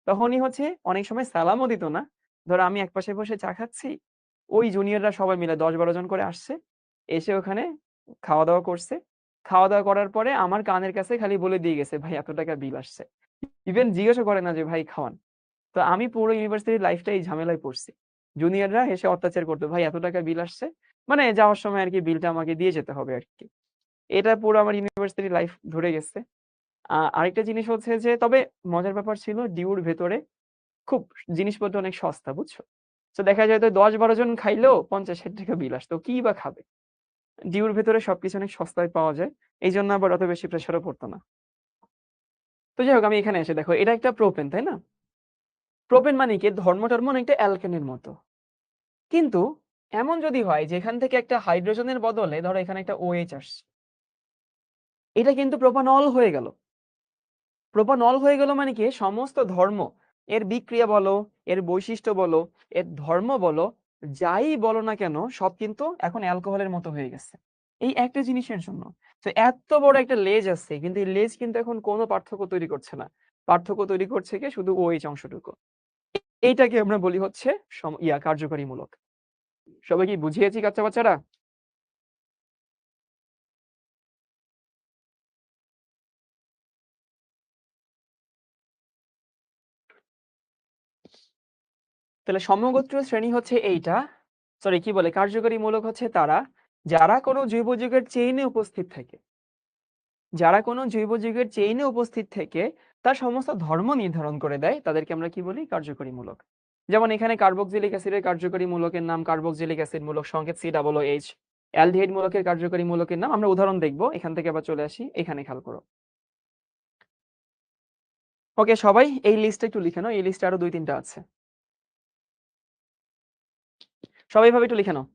তখনই হচ্ছে অনেক সময় সালামও দিত না। ধরো আমি একপাশে বসে চা খাচ্ছি, ওই জুনিয়ররা সবাই মিলে 10-12 জন করে আসছে, এসে ওখানে খাওয়া দাওয়া করছে। খাওয়া দাওয়া করার পরে আমার কানের কাছে খালি বলে দিয়ে গেছে, ভাই এত টাকা বিল আসছে। ইভেন জিজ্ঞাসা করে না যে ভাই খাওয়ান। তো আমি পুরো ইউনিভার্সিটির লাইফটা এই ঝামেলায় পড়ছি। জুনিয়ররা এসে অত্যাচার করতো, ভাই এত টাকা বিল আসছে, মানে যাওয়ার সময় আর কি বিলটা আমাকে দিয়ে যেতে হবে আর কি। এটা পুরো আমার ইউনিভার্সিটি লাইফ ধরে গেছে। আরেকটা জিনিস হচ্ছে যে, তবে মজার ব্যাপার ছিল ডিউর ভেতরে খুব জিনিসপত্র অনেক সস্তা, বুঝছো। তো দেখা যায় তো 10-12 জন খাইলেও 50-60 টাকা বিল আসতো, কি বা খাবে। ডিউর ভেতরে সবকিছু অনেক সস্তায় পাওয়া যায়, এই জন্য আবার অত বেশি প্রেশারও পড়তো না। তো যাই হোক, আমি এখানে এসে দেখো এটা একটা প্রোপেন, তাই না। প্রোপেন মানে কি, ধর্ম টর্ম একটা অ্যালকেনের মতো। কিন্তু এমন যদি হয় যেখান থেকে একটা হাইড্রোজেনের বদলে ধরো এখানে একটা ওএইচ আসছে, এটা কিন্তু প্রোপানল হয়ে গেল। প্রোপানল হয়ে গেল মানে কি, সমস্ত ধর্ম, এর বিক্রিয়া বলো, এর বৈশিষ্ট্য বলো, এর ধর্ম বলো, যাই বলো না কেন, সব কিন্তু এখন অ্যালকোহলের মতো হয়ে গেছে এই একটা জিনিসের জন্য। তো এত বড় একটা লেজ আছে, কিন্তু এই লেজ কিন্তু এখন কোনো পার্থক্য তৈরি করছে না। পার্থক্য তৈরি করছে কি, শুধু ওএইচ অংশটুকু। এইটাকে আমরা বলি হচ্ছে কার্যকরীমূলক। সবাই কি বুঝিয়েছি বাচ্চা বাচ্চারা? তাহলে সমগোত্রীয় শ্রেণী হচ্ছে এইটা, সরি কি বলে, কার্যকরী মূলক হচ্ছে তারা যারা কোনো জৈব যৌগের চেইনে উপস্থিত থাকে, যারা কোনো জৈব যৌগের চেইনে উপস্থিত থেকে তার সমস্ত ধর্ম নির্ধারণ করে দেয়, তাদেরকে আমরা কি বলি, কার্যকরী মূলক। যেমন এখানে কার্বক্সিলিক অ্যাসিডের কার্যকরী মূলকের নাম কার্বক্সিলিক অ্যাসিড মূলক, সংকেত COOH। অ্যালডিহাইড মূলকের কার্যকরী মূলকের নাম, আমরা উদাহরণ দেখবো, এখান থেকে আবার চলে আসি, এখানে খেয়াল করো। ওকে সবাই এই লিস্টটা একটু লিখে নাও, এই লিস্টে আরো 2-3টা আছে, সবাই ভাবে একটু লিখে নাও।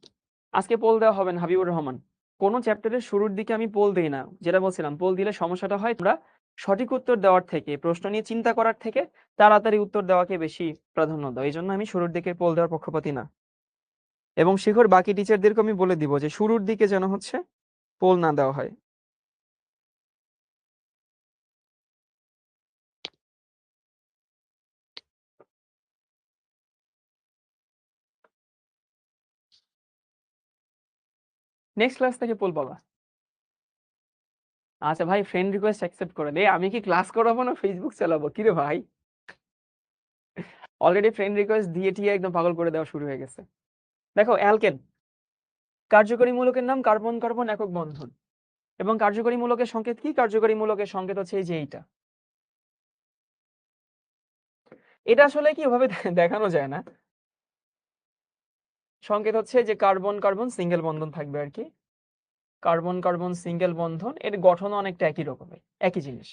আজকে পোল দেওয়া হবে না, হাবিবুর রহমান। কোন চ্যাপ্টারের শুরুর দিকে আমি পোল দেই না, যেটা বলছিলাম, পোল দিলে সমস্যাটা হয় তোমরা সঠিক উত্তর দেওয়ার থেকে, প্রশ্ন নিয়ে চিন্তা করার থেকে তাড়াতাড়ি উত্তর দেওয়াকে বেশি প্রাধান্য দাও, এই জন্য আমি শুরুর দিকে পোল দেওয়ার পক্ষপাতী না। এবং শিখর বাকি টিচারদেরকে আমি বলে দিব যে শুরুর দিকে যেন হচ্ছে পোল না দেওয়া হয়। নেক্সট ক্লাস থেকে পোল পাবা। আচ্ছা ভাই, ফ্রেন্ড রিকোয়েস্ট অ্যাকসেপ্ট করে দে, আমি কি ক্লাস করাবো না ফেসবুক চালাবো, কিরে ভাই। অলরেডি ফ্রেন্ড রিকোয়েস্ট দিয়ে টিয়ে একদম পাগল করে দেওয়া শুরু হয়ে গেছে। দেখো অ্যালকেন, কার্যকরী মূলকের নাম কার্বন কার্বন একক বন্ধন। এবং কার্যকরী মূলকের সংকেত কি, কার্যকরী মূলকের সংকেত হচ্ছে এই যে এইটা। এটা আসলে কি ওভাবে দেখানো যায় না, সংকেত হচ্ছে যে কার্বন কার্বন সিঙ্গেল বন্ধন থাকবে আর কি। কার্বন কার্বন সিঙ্গেল বন্ধন, এর গঠন অনেকটা একই রকমের, একই জিনিস।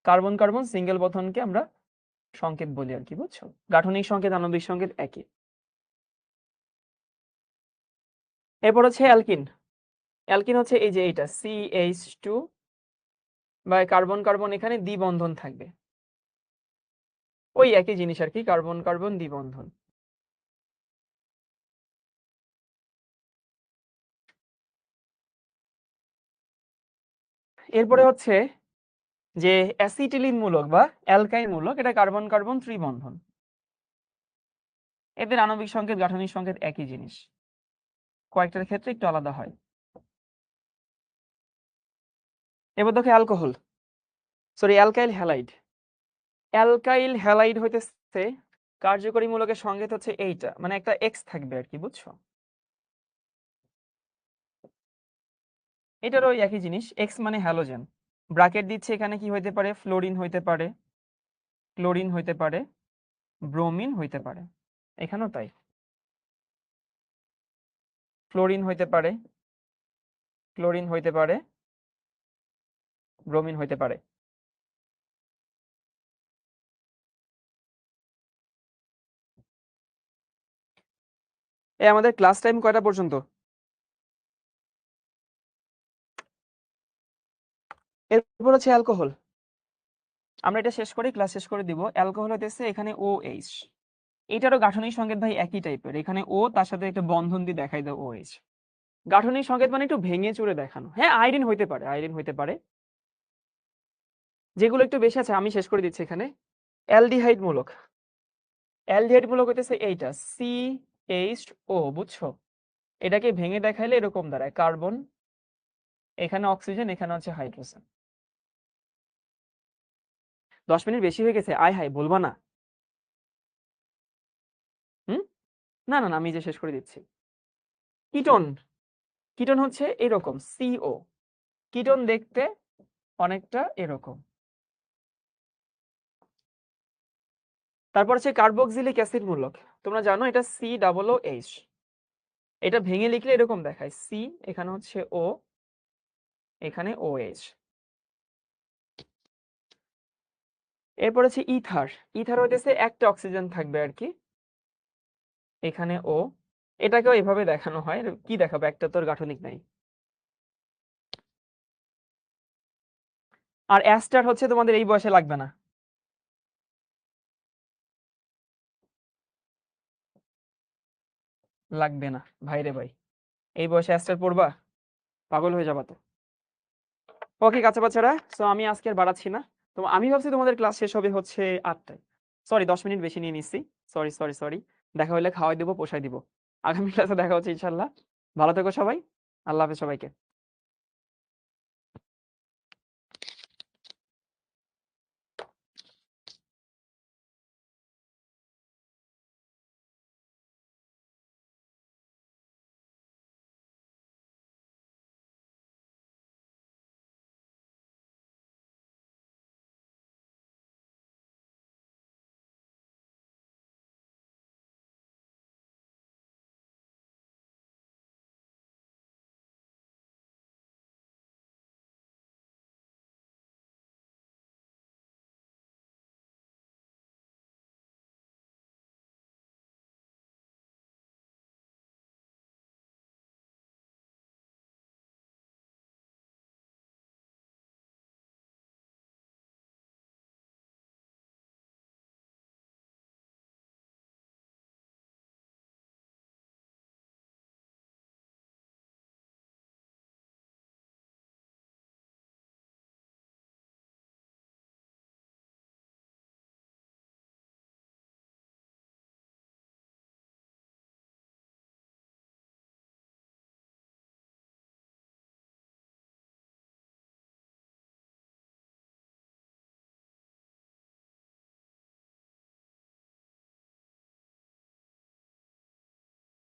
কার্বন কার্বন সিঙ্গেল বন্ধনকে আমরা সংকেত বলি আর কি, বুঝছো। গাঠনিক সংকেত আণবিক সংকেত একই। এরপর হচ্ছে অ্যালকিন। অ্যালকিন হচ্ছে এই যে এইটা CH2, বা কার্বন কার্বন এখানে দ্বিবন্ধন থাকবে, ওই একই জিনিস আর কি, কার্বন কার্বন দ্বিবন্ধন। এরপরে হচ্ছে যে অ্যাসিটিলিন মূলক বা অ্যালকাইল মূলক, এটা কার্বন কার্বন ত্রিবন্ধন। এদের আণবিক সংকেত গাঠনিক সংকেত একই জিনিস, কয়েকটার ক্ষেত্রে একটু আলাদা হয়। এবার দেখো alcohol, sorry alkyl halide. Alkyl halide হইতেছে কার্যকরী মূলকের সংকেত হচ্ছে এইটা, মানে একটা এক্স থাকবে আর কি, বুঝছো। এটারও ওই একই জিনিস, এক্স মানে হ্যালোজেন। ব্রাকেট দিচ্ছে, এখানে কি হইতে পারে, ফ্লোরিন হইতে পারে, ক্লোরিন হইতে পারে, ব্রোমিন হইতে পারে, এখানেও তাই, ফ্লোরিন হইতে পারে, ক্লোরিন হইতে পারে, ব্রোমিন হইতে পারে। আমাদের ক্লাস টাইম কয়টা পর্যন্ত? এরপর হচ্ছে অ্যালকোহল। আমরা এটা শেষ করে ক্লাস শেষ করে দিব। অ্যালকোহল হতেছে এখানে OH। এটারও গাঠনিক সংকেত ভাই একই টাইপের, এখানে ও তার সাথে একটা বন্ধন দিয়ে দেখাই দাও OH। গাঠনিক সংকেত মানে একটু ভেঙে চুরে দেখানো। হ্যাঁ, আয়োডিন হইতে পারে, আয়োডিন হইতে পারে। যেগুলো একটু বেশি আছে আমি শেষ করে দিচ্ছি এখানে। অ্যালডিহাইড মূলক, অ্যালডিহাইড মূলক হইতেছে এইটা CHO, বুঝছো? এটাকে ভেঙে দেখাইলে এরকম দাঁড়ায়, কার্বন, এখানে অক্সিজেন, এখানে হচ্ছে হাইড্রোজেন। 10 মিনিট বেশি হয়ে গেছে, আয় হায় বলবা না? হুম, না না না, আমি যে শেষ করে দিচ্ছি। কিটোন, কিটোন হচ্ছে এরকম CO। কিটোন দেখতে অনেকটা এরকম। তারপর হচ্ছে কার্বক্সিলিক অ্যাসিড মূলক, তোমরা জানো এটা COOH। এটা ভেঙে লিখলে এরকম দেখায়, C, এখানে হচ্ছে O, এখানে OH। এরপর হচ্ছে ইথার। ইথার হইতেছে একটা অক্সিজেন থাকবে আর কি, এখানে O। এটাকেও এভাবে দেখানো হয়, কি দেখাবো, একটা তোর গাঠনিক নাই। আর অ্যাস্টার হচ্ছে তোমাদের এই বয়সে লাগবে না। লাগবে না ভাইরে ভাই, এই বয়সে অ্যাস্টার পড়বা, পাগল হয়ে যাবা তো। ওকে কাঁচা বাচ্চারা, সো আমি আজকে আর বাড়াচ্ছি না। তো আমি ভাবছি তোমাদের ক্লাস শেষ হবে হচ্ছে 8টায়। সরি, 10 মিনিট বেশি নিয়ে নিচ্ছি। Sorry sorry sorry. দেখা হলে খাওয়াই দিব, পোষাই দিব। আগামী ক্লাসে দেখা হচ্ছে ইনশাল্লাহ। ভালো থেকো সবাই। আল্লাহ হাফেজ সবাইকে।